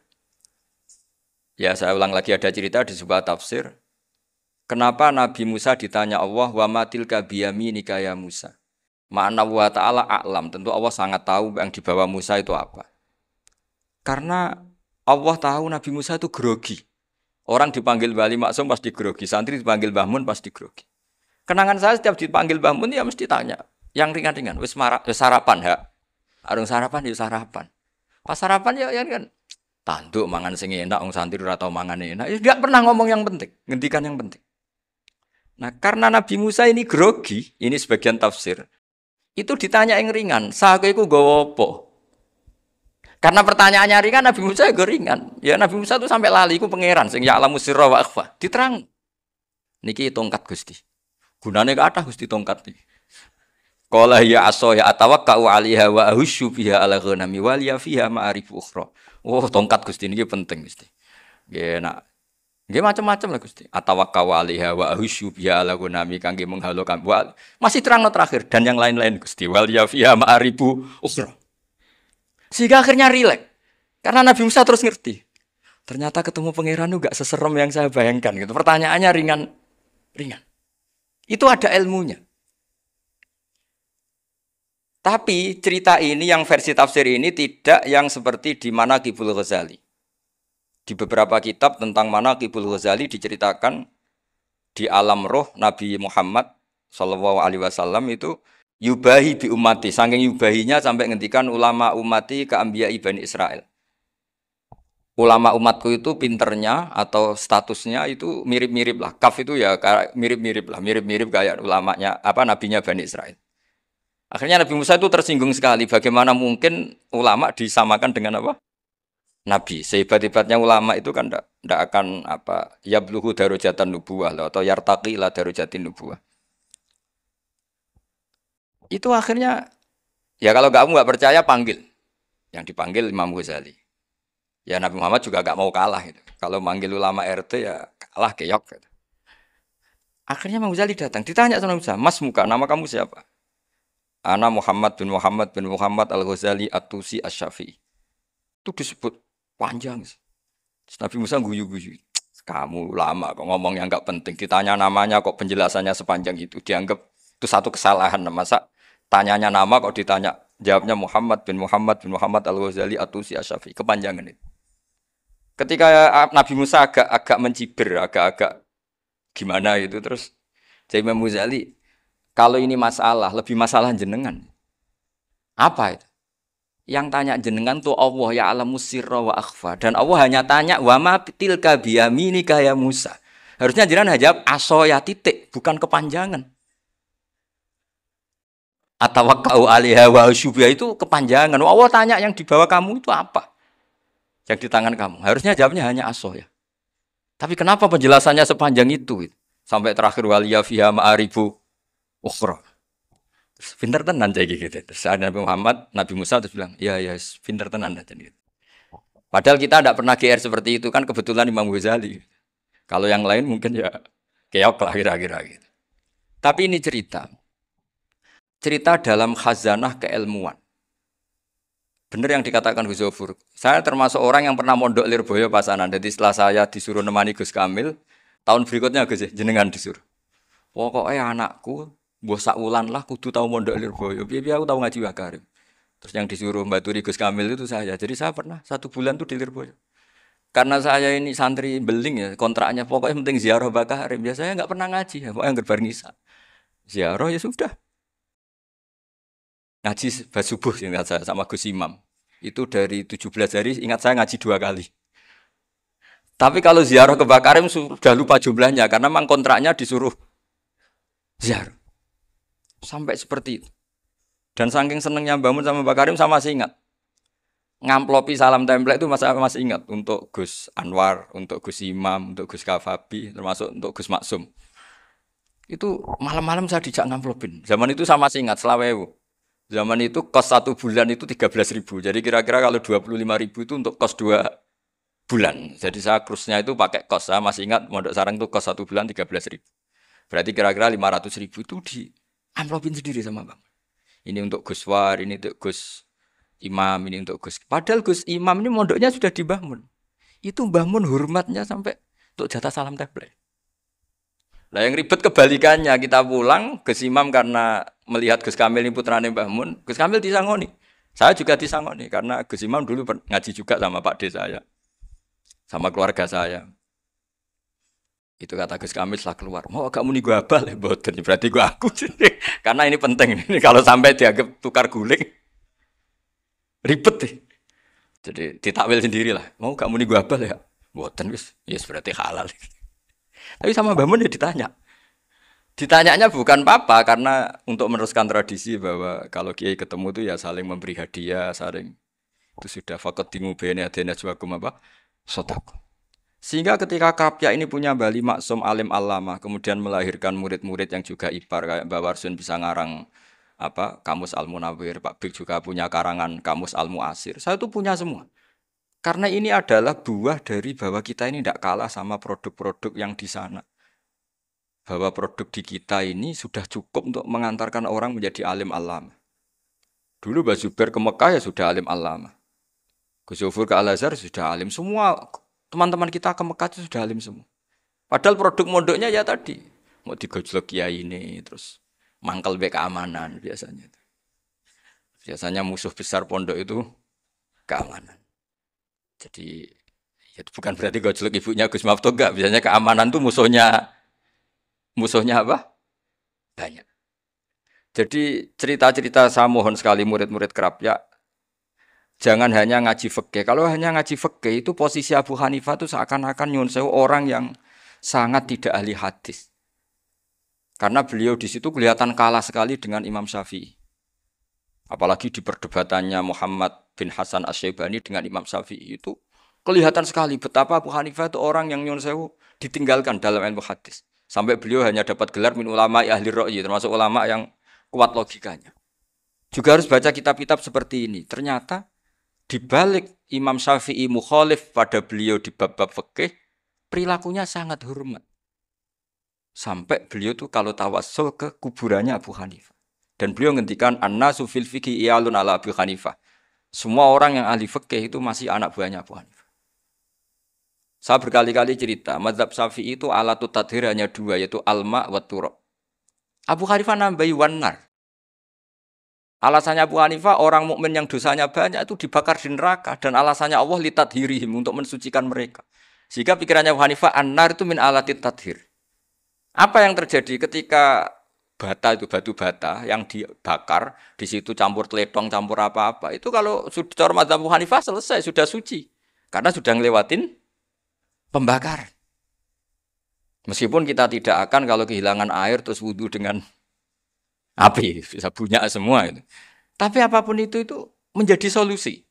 Ya saya ulang lagi, ada cerita di sebuah tafsir. Kenapa Nabi Musa ditanya Allah, wa matilka biyaminika ya Musa. Ma'ana wa ta'ala a'lam. Tentu Allah sangat tahu yang dibawa Musa itu apa. Karena Allah tahu Nabi Musa itu grogi. Orang dipanggil Wali Maksum pasti grogi. Santri dipanggil Mbah Mun pasti grogi. Kenangan saya setiap dipanggil Mbah Mun ya mesti tanya. Yang ringan-ringan. Wis sarapan ha. Arung sarapan ya sarapan. Pas sarapan ya kan. Tanduk mangan sing enak. Wong santri ora tau mangan enak. Ya enggak pernah ngomong yang penting. Ngendikan yang penting. Nah karena Nabi Musa ini grogi. Ini sebagian tafsir. Itu ditanya yang ringan. Sahaja iku nggawa apa? Karena pertanyaannya ringan, Nabi Musa juga ringan. Ya Nabi Musa itu sampai lali, itu pangeran. Sing ya'lamu sirra wa akhfa. Diterang. Niki tongkat Gusti. Gunane kathah Gusti tongkat iki. Qala ya aso ya atawakkau 'alaiha wa ahusyu biha ala ghanami wal ya fiha ma'arif ukhra. Oh, tongkat Gusti niki penting Gusti. Nggih nak. Nggih macam-macam lah Gusti. Atawakkau 'alaiha wa ahusyu biha ala ghanami kangge menghalokan. Masih terangno terakhir dan yang lain-lain Gusti. Wal ya fiha ma'arif ukhra. Sehingga akhirnya rileks. Karena Nabi Musa terus ngerti. Ternyata ketemu pangeran itu gak seserem yang saya bayangkan. Gitu. Pertanyaannya ringan. Itu ada ilmunya. Tapi cerita ini yang versi tafsir ini tidak yang seperti di Manaqibul Ghazali. Di beberapa kitab tentang Manaqibul Ghazali diceritakan di alam roh Nabi Muhammad SAW itu yubahi bi ummati, saking yubahinya sampai ngendikan ulama ummati ke anbiya Bani Israel. Ulama umatku itu pinternya atau statusnya itu mirip-mirip lah. Kaf itu ya mirip-mirip lah, mirip-mirip kayak ulamanya nabinya Bani Israel. Akhirnya Nabi Musa itu tersinggung sekali. Bagaimana mungkin ulama disamakan dengan apa? Nabi. Sehebat-hebatnya ulama itu kan tidak akan yabluhu darajatan nubuwah atau yartaqi ila darajatin nubuwah. Itu akhirnya, ya kalau kamu nggak percaya panggil. Yang dipanggil Imam Ghazali. Ya Nabi Muhammad juga nggak mau kalah. Gitu. Kalau manggil ulama RT ya kalah keok. Gitu. Akhirnya Imam Ghazali datang. Ditanya sama Musa, Mas Muka, nama kamu siapa? Ana Muhammad bin Muhammad Al-Ghazali At-Tusi Asy-Syafi'i. Itu disebut panjang. Terus Nabi Musa guyu-guyu. Kamu ulama kok ngomong yang nggak penting. Ditanya namanya kok penjelasannya sepanjang itu. Dianggap itu satu kesalahan. Masa tanyanya nama kok ditanya jawabnya Muhammad bin Muhammad Al-Ghazali At-Tusi Asy-Syafi'i. Kepanjangan itu. Ketika Nabi Musa agak mencibir, agak gimana itu terus jadi Imam Ghazali, kalau ini masalah, lebih masalah jenengan. Apa itu? Yang tanya jenengan tuh Allah ya alamu sirra wa akhfa, dan Allah hanya tanya wa ma tilka biyaminika ya Musa. Harusnya jenengan jawab asoya titik, bukan kepanjangan. Atawakkau 'alaiha wa syubha itu kepanjangan. Allah tanya yang di bawah kamu itu apa? Yang di tangan kamu. Harusnya jawabnya hanya aso ya. Tapi kenapa penjelasannya sepanjang itu? Sampai terakhir waliya fiha ma'aribu ukhra. Pinter tenan kayak gitu. Terus ada Nabi Musa terus bilang, ya pinter tenan jadi. Padahal kita tidak pernah GR seperti itu kan kebetulan Imam Ghazali. Kalau yang lain mungkin ya keok lah kira-kira gitu. Tapi ini cerita dalam khazanah keilmuan. Benar yang dikatakan Gus Zofur. Saya termasuk orang yang pernah mondok Lirboyo Pasanan. Jadi setelah saya disuruh nemani Gus Kamil, tahun berikutnya Gus jenengan disuruh. Pokoknya anakku, mbok sak wulan lah kudu tau mondok Lirboyo. Piye aku tau ngaji Wakarim. Terus yang disuruh baturi Gus Kamil itu saya. Jadi saya pernah 1 bulan tuh di Lirboyo. Karena saya ini santri beling ya, kontraknya pokoknya penting ziarah Mbah Karim. Biasanya nggak pernah ngaji, ya, pokoknya ngerbar ngisa. Ziarah ya sudah. Ngaji subuh ingat saya sama Gus Imam. Itu dari 17 hari ingat saya ngaji 2 kali. Tapi kalau ziarah ke Mbah Karim sudah lupa jumlahnya karena memang kontraknya disuruh ziarah. Sampai seperti itu. Dan saking senengnya bangun sama Mbah Karim saya masih ingat. Ngamplopi salam template itu masih ingat untuk Gus Anwar, untuk Gus Imam, untuk Gus Kafabi, termasuk untuk Gus Maksum. Itu malam-malam saya dijak ngamplopin. Zaman itu saya masih ingat selawewu. Zaman itu kos 1 bulan itu 13.000. Jadi kira-kira kalau 25.000 itu untuk kos 2 bulan. Jadi saya krusnya itu pakai kos. Saya masih ingat Mondok Sarang itu kos 1 bulan 13.000. Berarti kira-kira 500.000 itu di amplopin sendiri sama Bang. Ini untuk Gus War, ini untuk Gus Imam, ini untuk Gus. Padahal Gus Imam ini mondoknya sudah dibangun. Itu bangun hormatnya sampai untuk jatah salam template. Nah yang ribet kebalikannya, kita pulang Gus Imam karena melihat Gus Kamil ini putrane Mbah Mun, Gus Kamil disangoni. Saya juga disangoni karena Gus Imam dulu ngaji juga sama Pak D saya. Sama keluarga saya. Itu kata Gus Kamil setelah keluar, mau agak muni gua abal ya, boten. Berarti gua aku. Karena ini penting. Kalau sampai dianggap tukar guling, ribet deh. Jadi ditakwil sendiri lah. Mau gak muni gua abal ya, boten wis. Yes berarti halal. Tapi sama Mbah Mun ya ditanya. Ditanyanya bukan apa karena untuk meneruskan tradisi bahwa kalau kiai ketemu itu ya saling memberi hadiah, saling itu sudah fakat dimubene adena juakum apa? Sodako. Sehingga ketika Krapyak ini punya Bali Maksum alim alama, kemudian melahirkan murid-murid yang juga ipar kayak Mbah Warsun bisa ngarang apa Kamus Al-Munawwir, Pak Bik juga punya karangan Kamus Al-Muasir. Saya itu punya semua. Karena ini adalah buah dari bahwa kita ini tidak kalah sama produk-produk yang di sana. Bahwa produk di kita ini sudah cukup untuk mengantarkan orang menjadi alim alama. Dulu Mbah Zubair ke Mekah ya sudah alim alama. Gus Zufur ke Al-Azhar sudah alim. Semua teman-teman kita ke Mekah itu sudah alim semua. Padahal produk mondoknya ya tadi. Mau digojlok kiai ini, terus mangkel be keamanan biasanya. Biasanya musuh besar pondok itu keamanan. Jadi ya bukan berarti gojlok ibunya Gus Maftuh enggak. Biasanya keamanan tuh musuhnya apa? Banyak. Jadi cerita-cerita saya mohon sekali murid-murid Krapyak jangan hanya ngaji fikih. Kalau hanya ngaji fikih itu posisi Abu Hanifah itu seakan-akan nyuwun sewu orang yang sangat tidak ahli hadis. Karena beliau di situ kelihatan kalah sekali dengan Imam Syafi'i. Apalagi di perdebatannya Muhammad bin Hasan Asy-Syaibani dengan Imam Syafi'i itu kelihatan sekali betapa Abu Hanifah itu orang yang nyuwun sewu ditinggalkan dalam ilmu hadis. Sampai beliau hanya dapat gelar min ulama ahli ra'yi, termasuk ulama yang kuat logikanya. Juga harus baca kitab-kitab seperti ini. Ternyata di balik Imam Syafi'i mukhalif pada beliau di bab-bab fikih, perilakunya sangat hormat. Sampai beliau tuh kalau tawassul ke kuburannya Abu Hanifah. Dan beliau ngendikan annasu fil fiqhi iyalun ala Abu Hanifah. Semua orang yang ahli fikih itu masih anak buahnya Abu Hanifah. Saya berkali-kali cerita, mazhab Syafi'i itu alatut tadhir hanya 2, yaitu alma wa turab. Abu Hanifah nambahi wanar. Alasannya Abu Hanifah, orang mukmin yang dosanya banyak itu dibakar di neraka. Dan alasannya Allah litadhirihim, untuk mensucikan mereka. Sehingga pikirannya Abu Hanifah, an-nar itu min alatit tadhir. Apa yang terjadi ketika bata itu batu bata yang dibakar, di situ campur teletong, campur apa-apa. Itu kalau sudah mazhab Abu Hanifah selesai, sudah suci. Karena sudah ngelewatin pembakar. Meskipun kita tidak akan kalau kehilangan air terus wudu dengan api, bisa punya semua itu. Tapi apapun itu menjadi solusi.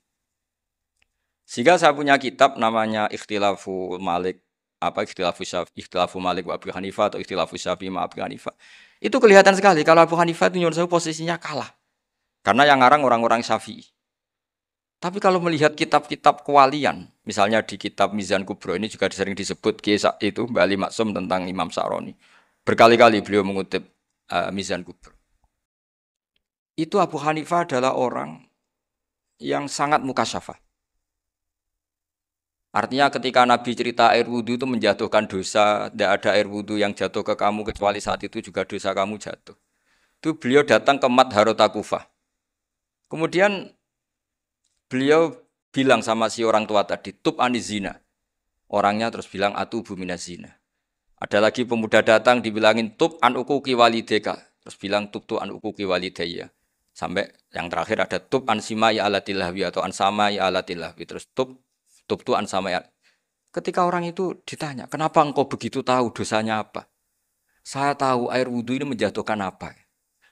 Sehingga saya punya kitab namanya Ikhtilafu Malik, Ikhtilafu Malik wa Abu Hanifah atau Ikhtilafu Syafi'i ma Abu Hanifah. Itu kelihatan sekali kalau Abu Hanifah itu nyuruh saya posisinya kalah. Karena yang ngarang orang-orang Syafi'i. Tapi kalau melihat kitab-kitab kewalian, misalnya di kitab Mizan Kubro ini juga sering disebut kisah itu Mbah Ali Maksum tentang Imam Sa'roni. Berkali-kali beliau mengutip Mizan Kubro. Itu Abu Hanifah adalah orang yang sangat mukasyafah. Artinya ketika Nabi cerita air wudu itu menjatuhkan dosa, tidak ada air wudu yang jatuh ke kamu kecuali saat itu juga dosa kamu jatuh. Itu beliau datang ke Madharota Kufah. Kemudian beliau bilang sama si orang tua tadi, tub anizina. Orangnya terus bilang atubu minazina. Ada lagi pemuda datang dibilangin tub an ukuki walideka. Terus bilang tub tu an ukuki walidaya. Sampai yang terakhir ada tub an simai alatilahwi atau an samai alatilahwi. Terus tub tu an samai. Ketika orang itu ditanya, kenapa engkau begitu tahu dosanya apa? Saya tahu air wudhu ini menjatuhkan apa.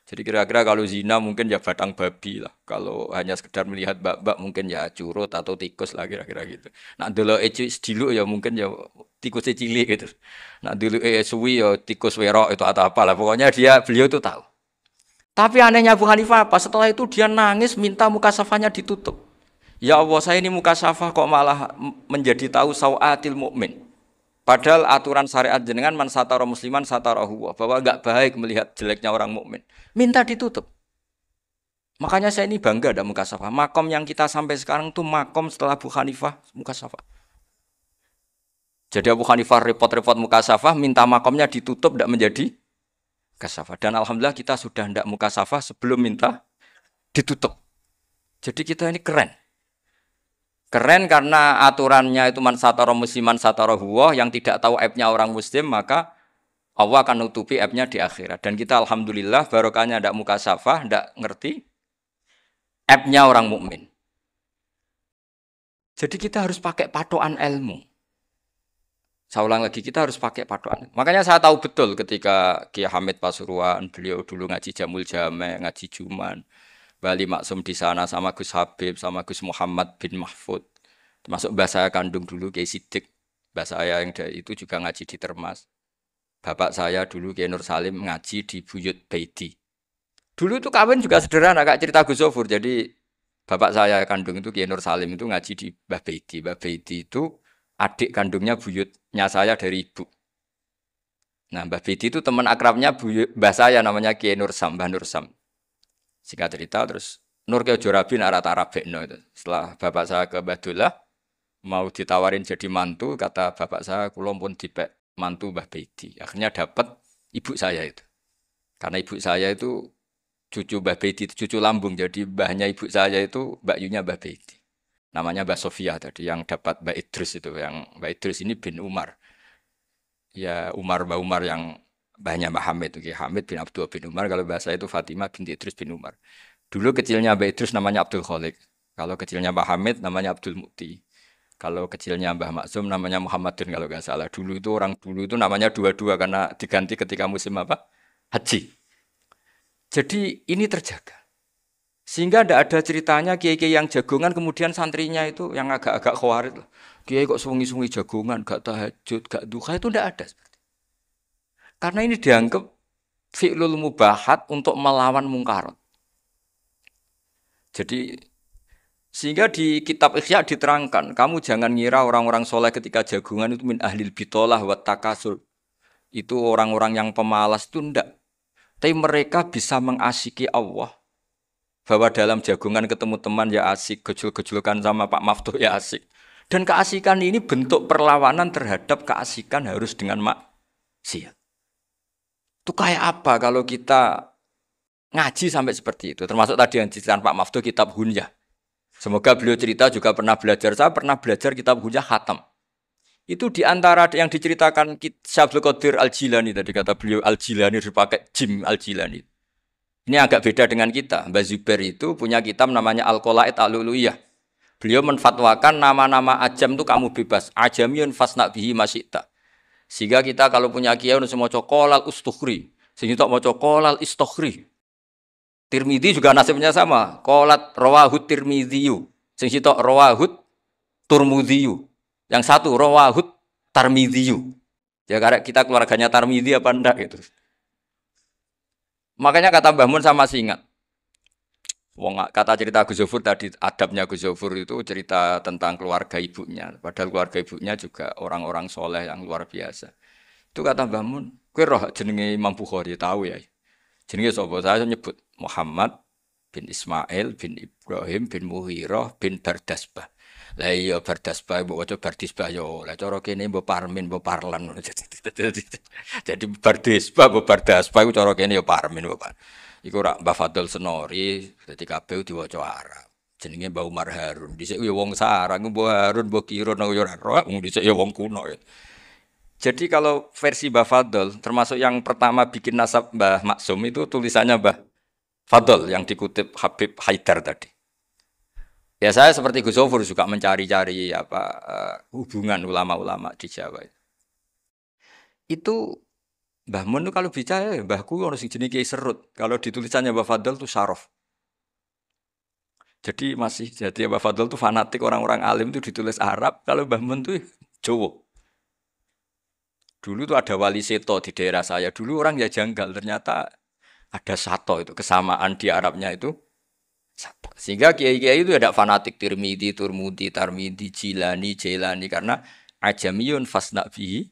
Jadi kira-kira kalau zina mungkin ya batang babi lah. Kalau hanya sekedar melihat bak-bak mungkin ya curut atau tikus lah kira-kira gitu. Nah dulu sediluk ya mungkin ya tikus cilik gitu. Nah dulu suwi ya tikus werok itu atau apalah. Pokoknya beliau itu tahu. Tapi anehnya Abu Hanifah apa? Setelah itu dia nangis minta mukasafahnya ditutup. Ya Allah saya ini mukasafah kok malah menjadi tahu sawatil mukmin. Padahal aturan syariat jenengan man satara musliman satarahu bahwa enggak baik melihat jeleknya orang mukmin. Minta ditutup. Makanya saya ini bangga ada mukasafah. Makom yang kita sampai sekarang itu makom setelah Abu Hanifah mukasafah. Jadi Abu Hanifah repot-repot mukasafah, minta makomnya ditutup tidak menjadi mukasafah. Dan alhamdulillah kita sudah tidak mukasafah sebelum minta ditutup. Jadi kita ini keren. Keren karena aturannya itu man satara musliman satara huwa, yang tidak tahu aibnya orang muslim maka Allah akan nutupi aibnya di akhirat. Dan kita alhamdulillah barokahnya ndak mukasafah, ndak ngerti aibnya orang mukmin. Jadi kita harus pakai patokan ilmu. Saya ulang lagi, kita harus pakai patokan. Makanya saya tahu betul ketika Kiai Hamid Pasuruan, beliau dulu ngaji Jamul Jame, ngaji Juman, Bali Maksum di sana sama Gus Habib, sama Gus Muhammad bin Mahfud. Termasuk mbah saya kandung dulu Kiai Sidik. Mbah saya yang dari itu juga ngaji di Termas. Bapak saya dulu Kiai Nur Salim ngaji di Buyut Baiti. Dulu itu kawin juga sederhana, Kak, cerita Gus Zofur. Jadi bapak saya kandung itu Kiai Nur Salim itu ngaji di Mbah Baiti. Mbah Baiti itu adik kandungnya buyutnya saya dari ibu. Nah, Mbah Baiti itu teman akrabnya mbah saya namanya Kiai Nur Sam, Mbah Nur Sam. Singkat cerita terus Nur Kiai Jorabi Arabekno itu. Setelah bapak saya ke Badullah mau ditawarin jadi mantu, kata bapak saya kula pun dipek mantu Mbah Baiti. Akhirnya dapat ibu saya itu. Karena ibu saya itu cucu Mbah Baiti, cucu lambung. Jadi mbahnya ibu saya itu Mbak Yunya Mbah Baiti. Namanya Mbak Sofia tadi yang dapat Mbak Idris itu. Yang Mbak Idris ini bin Umar. Ya Mbak Umar yang mbahnya Mbak Hamid, Hamid bin Abdul bin Umar. Kalau bahasa itu Fatimah binti Idris bin Umar. Dulu kecilnya Mbak Idris namanya Abdul Khalik. Kalau kecilnya Mbak Hamid namanya Abdul Mukti. Kalau kecilnya Mbah Maksum namanya Muhammadun kalau nggak salah. Dulu itu orang dulu itu namanya dua-dua karena diganti ketika musim apa? Haji. Jadi ini terjaga. Sehingga tidak ada ceritanya kiai-kiai yang jagongan kemudian santrinya itu yang agak-agak khawarit. Kiai kok sungi-sungi jagongan, gak tahajud, gak duha, itu tidak ada. Karena ini dianggap fi'lul mubahat untuk melawan mungkarat. Jadi sehingga di kitab Ikhya diterangkan, kamu jangan ngira orang-orang soleh ketika jagungan itu min ahlil bitolah wa takasur. Itu orang-orang yang pemalas itu enggak. Tapi mereka bisa mengasyiki Allah. Bahwa dalam jagungan ketemu teman ya asik, gejul-gejulkan sama Pak Maftuh ya asik. Dan keasikan ini bentuk perlawanan terhadap keasikan harus dengan maksiat. Itu kayak apa kalau kita ngaji sampai seperti itu. Termasuk tadi yang diceritakan Pak Maftuh kitab Hunyah. Semoga beliau cerita juga pernah belajar. Saya pernah belajar kitab Hunyah khatam. Itu diantara yang diceritakan Syabdul Qadir Al-Jilani. Tadi kata beliau Al-Jilani dipakai Jim Al-Jilani. Ini agak beda dengan kita. Mbah Zubair itu punya kitab namanya Al-Qolaid Al-Luluyah. Beliau menfatwakan nama-nama ajam itu kamu bebas. Ajamiyun fasna bihi masyikta. Sehingga kita kalau punya kiai harus mau cokolal ustukhri. Sehingga mau cokolal istukhri. Tirmidzi juga nasibnya sama. Qolat rawahut Tirmidziyu. Sing sitok rawahut Turmudziyu. Yang satu rawahut Tarmidziyu. Ya karena kita keluarganya Tarmidzi apa enggak gitu. Makanya kata Mbah Mun sama masih ingat. Kata cerita Gus Zofur tadi, adabnya Gus Zofur itu cerita tentang keluarga ibunya. Padahal keluarga ibunya juga orang-orang soleh yang luar biasa. Itu kata Mbah Mun, kowe roh jenenge Imam Bukhari tahu ya. Jenenge sapa? Saya nyebut Muhammad bin Ismail bin Ibrahim bin Muhirah bin Bardasbah. Lah iya Bardasbah mbok waca Bardisbah yo. Lah cara kene mbok Parmin mbok Parlan. Jadi Bardisbah mbok Bardasbah iku cara kene yo Parmin mbok. Iku rak Mbah Fadl Senori dadi kabeh diwaca Arab. Jenenge Mbah Umar Harun. Dhisik ya wong sarang Mbah Harun Mbah Kirun aku ya ora roh, wong dhisik ya wong kuno ya. Jadi kalau versi Mbah Fadl termasuk yang pertama bikin nasab Mbah Maksum itu tulisannya Mbah Fadl yang dikutip Habib Haidar tadi. Ya saya seperti Gus Zofur juga mencari-cari hubungan ulama-ulama di Jawa. Itu Mbah Mun kalau bicara ya Mbahku orang sing jenenge Kiai Serut. Kalau ditulisannya Mbah Fadl itu Syaraf. Jadi Mbah Fadl itu fanatik orang-orang alim itu ditulis Arab, kalau Mbah Mun itu Jawa. Dulu tuh ada wali seto di daerah saya. Dulu orang ya janggal, ternyata ada sato itu kesamaan di Arabnya itu satu. Sehingga kiai-kiai itu ada fanatik Tirmidzi, Turmudi, Tarmidi, Jilani, Jailani karena ajamiyun fasna bihi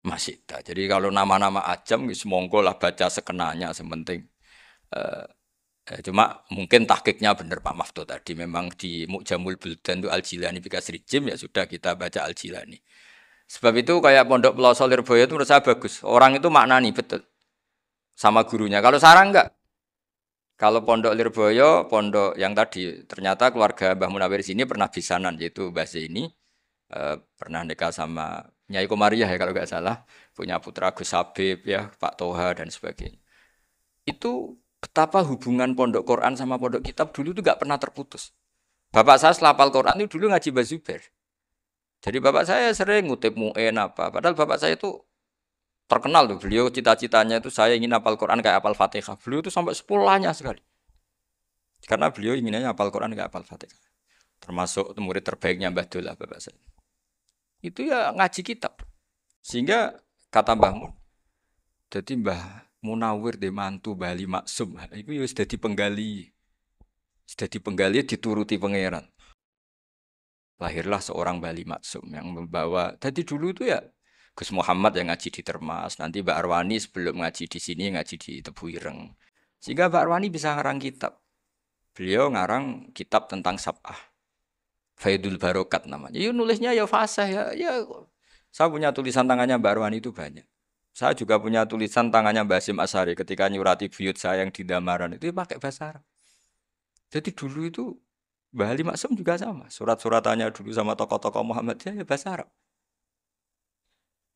masita. Jadi kalau nama-nama ajam monggo lah baca sekenanya sementing. Cuma mungkin tahqiqnya benar Pak Maftu tadi memang di Mu'jamul Buldan itu Al-Jilani bikasri jim ya sudah kita baca Al-Jilani. Sebab itu kayak Pondok Pelosok Lirboyo itu menurut saya bagus. Orang itu maknani betul sama gurunya. Kalau sarang enggak. Kalau Pondok Lirboyo, pondok yang tadi ternyata keluarga Mbah Munawir sini pernah bisanan yaitu Mbah ini pernah nikah sama Nyai Komariah ya kalau enggak salah, punya putra Gus Habib ya, Pak Toha dan sebagainya. Itu betapa hubungan pondok Quran sama pondok kitab dulu itu enggak pernah terputus. Bapak saya selapal Quran itu dulu ngaji Mbah Zubair. Jadi bapak saya sering ngutip mu'en apa. Padahal bapak saya itu terkenal tuh. Beliau cita-citanya itu saya ingin hafal Quran kayak hafal Fatihah. Beliau itu sampai sepulahnya sekali. Karena beliau inginnya hafal Quran kayak hafal Fatihah. Termasuk murid terbaiknya Mbah Dullah bapak saya. Itu ya ngaji kitab. Sehingga kata Mbah Mun, jadi Mbah Munawir de mantu Bali Maksum. Itu ya sudah dipenggali. Sudah dipenggali dituruti pangeran. Lahirlah seorang Bali Maksum yang membawa. Tadi dulu itu ya Gus Muhammad yang ngaji di Termas, nanti Mbak Arwani sebelum ngaji di sini ngaji di Tebu Ireng. Sehingga Mbak Arwani bisa ngarang kitab. Beliau ngarang kitab tentang Sab'ah. Faidul Barokat namanya. Ya nulisnya ya fasih ya. Saya punya tulisan tangannya Mbak Arwani itu banyak. Saya juga punya tulisan tangannya Mbak Hasyim Asy'ari ketika nyurati buyut saya yang di Damaran itu pakai bahasa Arab. Jadi dulu itu Mbah Ali Maksum juga sama. Surat-suratannya dulu sama tokoh-tokoh Muhammadiyah ya bahasa Arab.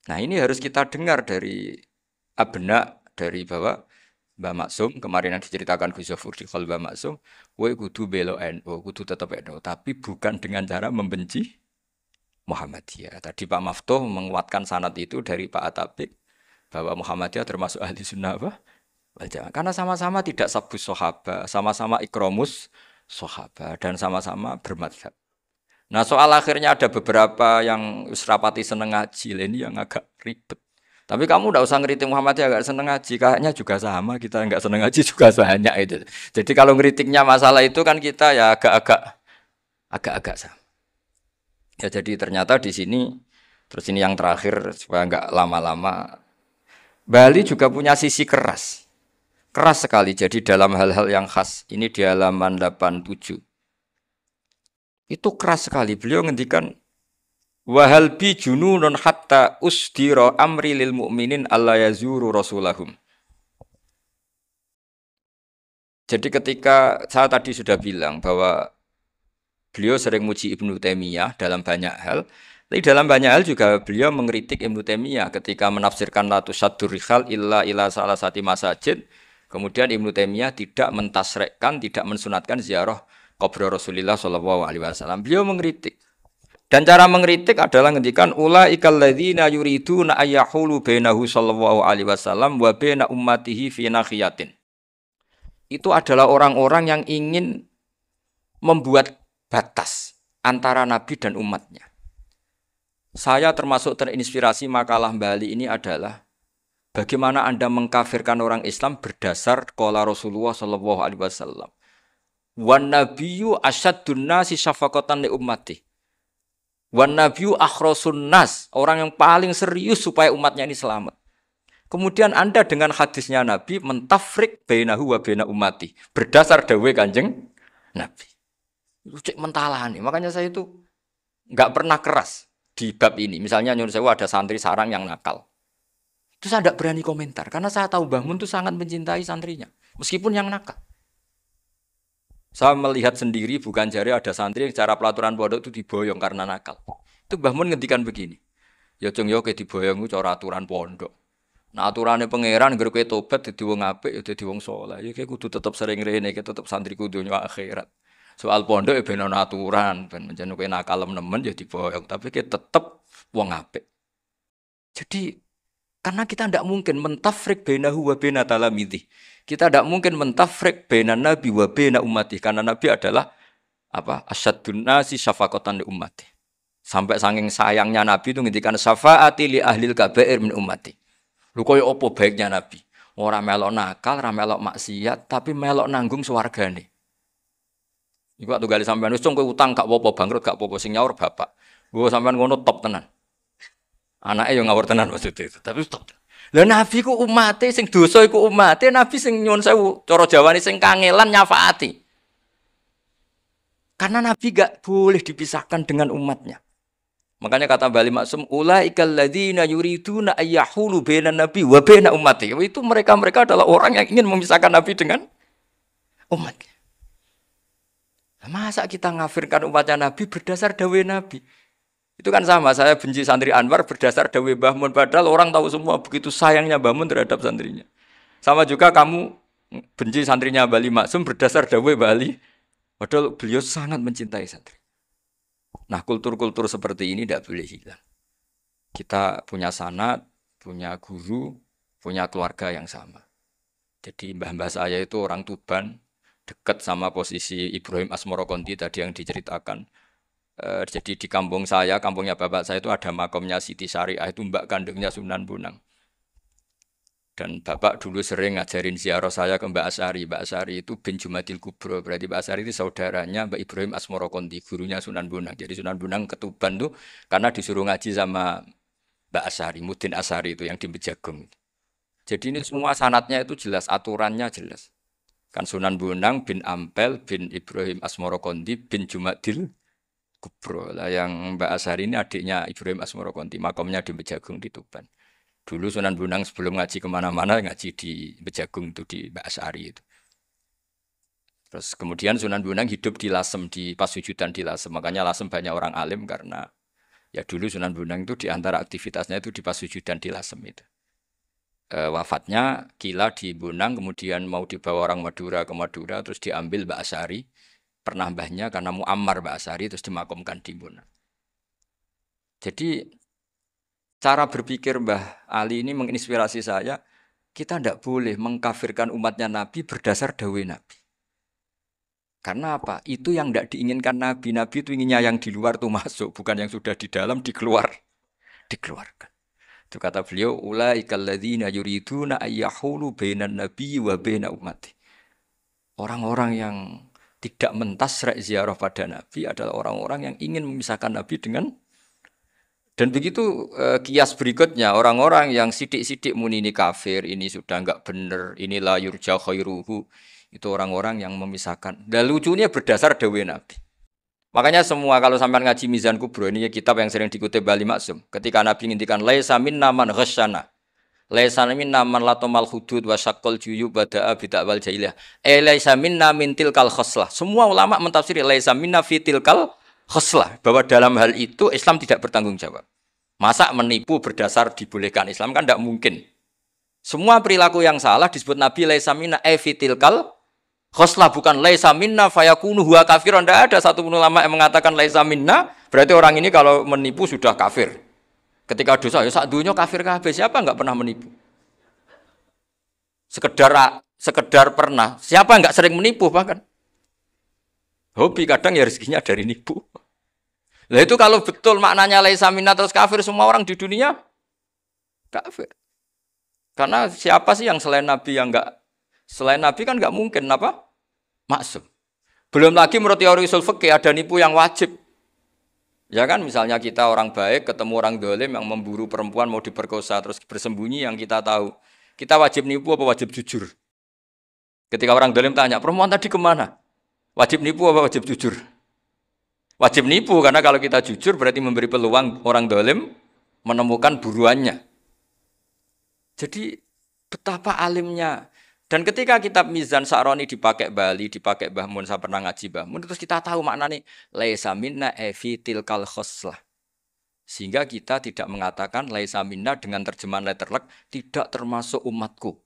Nah ini harus kita dengar dari abna dari bahwa Mbah Maksum kemarin yang diceritakan Gus Zofur di Mbah Maksum, kowe kudu belo NU, kudu tetap NU, tapi bukan dengan cara membenci Muhammadiyah. Tadi Pak Maftuh menguatkan sanad itu dari Pak Atabik bahwa Muhammadiyah termasuk ahli sunnah wal jamaah. Karena sama-sama tidak sabus sahabat, sama-sama ikromus sahabat dan sama-sama bermadhab. Nah soal akhirnya ada beberapa yang serapati seneng ngaji ini yang agak ribet. Tapi kamu tidak usah ngeritik Muhammadiyah agak seneng ngaji, kayaknya juga sama kita nggak seneng ngaji juga banyak itu. Jadi kalau ngeritiknya masalah itu kan kita ya agak-agak sama. Ya jadi ternyata di sini terus ini yang terakhir supaya nggak lama-lama. Bali juga punya sisi keras. Keras sekali jadi dalam hal-hal yang khas. Ini di halaman 87. Itu keras sekali. Beliau ngendikan wahal bi jununun hatta usdira amri lil mu'minin alla yazuru rasulahum. Jadi ketika saya tadi sudah bilang bahwa beliau sering muji Ibnu Taimiyah dalam banyak hal, tapi dalam banyak hal juga beliau mengkritik Ibnu Taimiyah ketika menafsirkan la tusaddur rihal illa ila salasati masajid. Kemudian Ibnu Taimiyah tidak mentasrekkan, tidak mensunatkan ziarah kubur Rasulullah sallallahu alaihi wasallam. Beliau mengkritik. Dan cara mengkritik adalah ngendikan ulaikal ladzina yuriduna ayyahulu bainahu sallallahu alaihi wasallam wa baina ummatihi fi nakhiyatin. Itu adalah orang-orang yang ingin membuat batas antara nabi dan umatnya. Saya termasuk terinspirasi makalah Bali ini adalah bagaimana Anda mengkafirkan orang Islam berdasar qala Rasulullah sallallahu alaihi wasallam. Wan nabiyyu asyaddun nasi syafaqatan li ummati. Wan nabiyyu akhrasun nas, orang yang paling serius supaya umatnya ini selamat. Kemudian Anda dengan hadisnya Nabi mentafrik bainahu wa baina ummati berdasar dawuh Kanjeng Nabi. Itu cek mentalani. Makanya saya itu enggak pernah keras di bab ini. Misalnya nyuruh saya ada santri sarang yang nakal. Itu saya tidak berani komentar karena saya tahu Mbah Mun itu sangat mencintai santrinya. Meskipun yang nakal. Saya melihat sendiri bukan jari ada santri yang cara pelaturan pondok itu diboyong karena nakal. Itu Mbah Mun ngendikan begini. Ya cung yo ke diboyong itu cara aturan pondok. Nah aturannya pangeran ngger kowe tobat dadi wong apik ya dadi wong saleh. Ya kowe kudu tetep sering rene, kowe tetep santri kudu nyo akhirat. Soal pondok ya ben ana aturan, ben menjen kowe nakal nemen ya diboyong, tapi kowe tetep wong apik. Jadi karena kita tidak mungkin mentafrik bainahu wa baina talamidhi. Kita tidak mungkin mentafrik baina nabi wa baina ummati karena nabi adalah apa? Asyadun nasi syafaqatan li ummati. Sampai saking sayangnya nabi itu ngendikan syafaati li ahlil kabair min ummati. Lho koyo apa baiknya nabi? Ora melok nakal, ora melok maksiat, tapi melok nanggung swargane. Iku waktu gali sampean wis kowe utang gak apa-apa, bangkrut gak apa-apa, sing nyaur bapak. Gua sampean ngono top tenan. Anake yo ngawur tenan maksudnya itu, tapi top. Lah nabi ku umate sing dosa iku umate, nabi sing nyuwun sewu, cara Jawane sing kangelan nyafaati. Karena nabi gak boleh dipisahkan dengan umatnya. Makanya kata Bali Maksum, ulaikal ladzina yuriduna ayyahulu bainan nabi wa baina ummati. Itu mereka adalah orang yang ingin memisahkan nabi dengan umatnya. Masa kita ngafirkan umatnya nabi berdasar dawuh nabi? Itu kan sama, saya benci santri Anwar berdasar dawuh Mbah Mun, padahal orang tahu semua begitu sayangnya Mbah Mun terhadap santrinya. Sama juga kamu benci santrinya Bali Maksum berdasar dawuh Bali, padahal beliau sangat mencintai santri. Nah, kultur-kultur seperti ini tidak boleh hilang. Kita punya sanad, punya guru, punya keluarga yang sama. Jadi mbah-mbah saya itu orang Tuban, dekat sama posisi Ibrahim Asmoro Konti tadi yang diceritakan. Jadi di kampung saya, kampungnya bapak saya itu ada makomnya Siti Syariah, itu mbak kandungnya Sunan Bonang. Dan bapak dulu sering ngajarin ziarah saya ke Mbak Asyari. Mbak Asyari itu bin Jumadil Kubro, berarti Mbak Asyari itu saudaranya Mbak Ibrahim Asmoro Konti, gurunya Sunan Bonang. Jadi Sunan Bonang ke Tuban tuh karena disuruh ngaji sama Mbak Asyari, Mudin Asyari itu yang di Bejagung. Jadi ini semua sanatnya itu jelas, aturannya jelas. Kan Sunan Bonang bin Ampel bin Ibrahim Asmoro Konti bin Jumadil Kubro. Lah yang Mbak Asyari ini adiknya Ibrahim Asmoro Konti, makamnya di Bejagung di Tuban. Dulu Sunan Bonang sebelum ngaji kemana-mana ngaji di Bejagung itu di Mbak Asyari itu. Terus kemudian Sunan Bonang hidup di Lasem, di Pasujudan di Lasem. Makanya Lasem banyak orang alim karena ya dulu Sunan Bonang itu di antara aktivitasnya itu di Pasujudan di Lasem itu. Wafatnya kila di Bonang, kemudian mau dibawa orang Madura ke Madura, terus diambil Mbak Asyari, pernah mbahnya karena Muammar Mbak Asyari, terus dimakamkan di Bonang. Jadi cara berpikir Mbah Ali ini menginspirasi saya, kita tidak boleh mengkafirkan umatnya Nabi berdasar dawuh Nabi. Karena apa? Itu yang tidak diinginkan Nabi. Nabi itu inginnya yang di luar itu masuk, bukan yang sudah di dalam dikeluarkan. Itu kata beliau, ulaikal ladzina yuriduna ayyahulu bainan nabi wa baina ummati. Orang-orang yang tidak mentasrek ziarah pada Nabi adalah orang-orang yang ingin memisahkan Nabi dengan. Dan begitu kias berikutnya, orang-orang yang sidik-sidik muni ini kafir, ini sudah enggak benar, ini la yurja khairuhu, itu orang-orang yang memisahkan. Dan lucunya berdasar dawuh Nabi. Makanya semua kalau sampai ngaji Mizan Kubro, ini kitab yang sering dikutip Bali Maksum, ketika Nabi ngintikan laisa minna man ghasyana, laisa minna man latomal hudud wa syaqqal juyub bada'a bid'awal jahiliyah, laisa minna min tilkal khoslah. Semua ulama mentafsiri laisa minna fi tilkal khoslah, bahwa dalam hal itu Islam tidak bertanggung jawab. Masa menipu berdasar dibolehkan Islam kan tidak mungkin. Semua perilaku yang salah disebut Nabi laisa minna fi tilkal khoslah, bukan laisa minna fayakunu huwa kafir. Tidak ada satu ulama yang mengatakan laisa minna, berarti orang ini kalau menipu sudah kafir. Ketika dosa, ya sak dunya kafir kabeh. Siapa enggak pernah menipu? Sekedar pernah. Siapa enggak sering menipu bahkan? Hobi kadang ya rezekinya dari nipu. Lah itu kalau betul maknanya laisa minna terus kafir, semua orang di dunia kafir. Karena siapa sih yang selain Nabi yang enggak, selain Nabi kan enggak mungkin apa? Maksum. Belum lagi menurut teori usul fikih ada nipu yang wajib. Ya kan, misalnya kita orang baik ketemu orang dolim yang memburu perempuan mau diperkosa terus bersembunyi, yang kita tahu. Kita wajib nipu apa wajib jujur? Ketika orang dolim tanya, perempuan tadi kemana? Wajib nipu apa wajib jujur? Wajib nipu, karena kalau kita jujur berarti memberi peluang orang dolim menemukan buruannya. Jadi betapa alimnya Dan ketika kitab Mizan Sa'roni dipakai Bali, dipakai Mbah Mun, saya pernah ngaji Mbah Mun, terus kita tahu maknanya laisa minna fi tilkal khoslah. Sehingga kita tidak mengatakan laisa minna dengan terjemahan letterlek tidak termasuk umatku.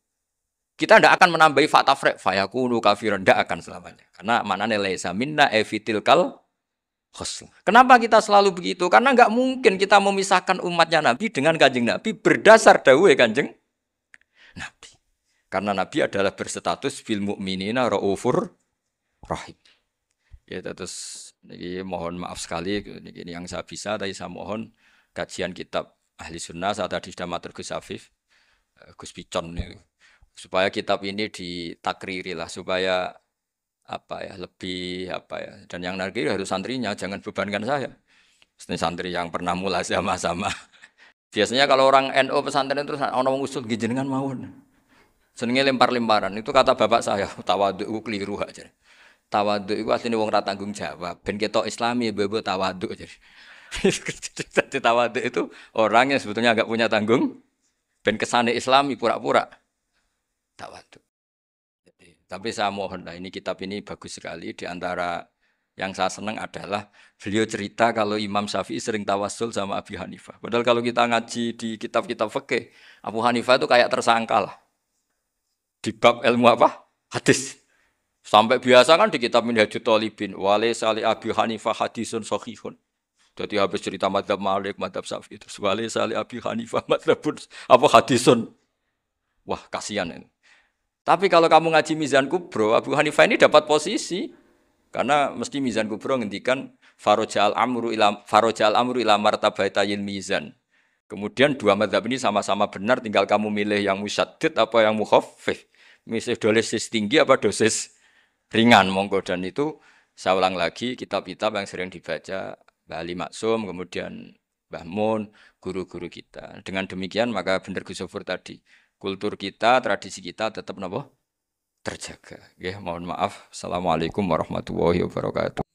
Kita tidak akan menambahi fa tafriq fayakunu kafiran, tidak akan selamanya. Karena maknanya laisa minna fi tilkal khoslah. Kenapa kita selalu begitu? Karena enggak mungkin kita memisahkan umatnya Nabi dengan Kanjeng Nabi berdasar dawuh Kanjeng Nabi. Karena Nabi adalah berstatus bil mukminina raufur rahim. Ya terus ini mohon maaf sekali ini yang saya bisa, tapi saya mohon kajian kitab Ahli Sunnah saat tadi sudah matur Gus Afif, Gus Picon ini, supaya kitab ini ditakriri lah, supaya lebih dan yang nakriri harus santrinya, jangan bebankan saya. Ini santri yang pernah mulai sama-sama. Biasanya kalau orang NU pesantren terus orang usul jenengan mawon. Senenge lempar-lemparan, itu kata bapak saya, tawadhu itu keliru aja. Tawadhu itu aslinya wong ra tanggung jawab, ben ketok Islami bebo tawadhu aja. Jadi tawadhu itu orang yang sebetulnya agak punya tanggung, ben kesane Islami pura-pura tawadhu. Tapi saya mohon lah, ini kitab ini bagus sekali. Di antara yang saya senang adalah beliau cerita kalau Imam Syafi'i sering tawassul sama Abi Hanifah. Padahal kalau kita ngaji di kitab-kitab fikih, Abu Hanifah itu kayak tersangka lah. Di bab ilmu apa? Hadis. Sampai biasa kan di kitab Minhajul Thalibin, walaysa li Abi Hanifah hadisun sahihun. Jadi habis cerita madzhab Malik, madzhab Syafi'i itu walaysa li Abi Hanifah madzhabun apa hadisun. Wah, kasihan ini. Tapi kalau kamu ngaji Mizan Kubro, Abu Hanifah ini dapat posisi. Karena mesti Mizan Kubro ngendikan farojal amru ila martabatayil mizan. Kemudian dua madzhab ini sama-sama benar, tinggal kamu milih yang musyaddid apa yang mukhaffif. Milih dosis tinggi apa dosis ringan, monggo. Dan itu saya ulang lagi kitab-kitab yang sering dibaca Mbah Ali Maksum, kemudian Mbah Mun, guru-guru kita. Dengan demikian maka benar Gus Zofur tadi. Kultur kita, tradisi kita tetap terjaga. Mohon maaf. Assalamualaikum warahmatullahi wabarakatuh.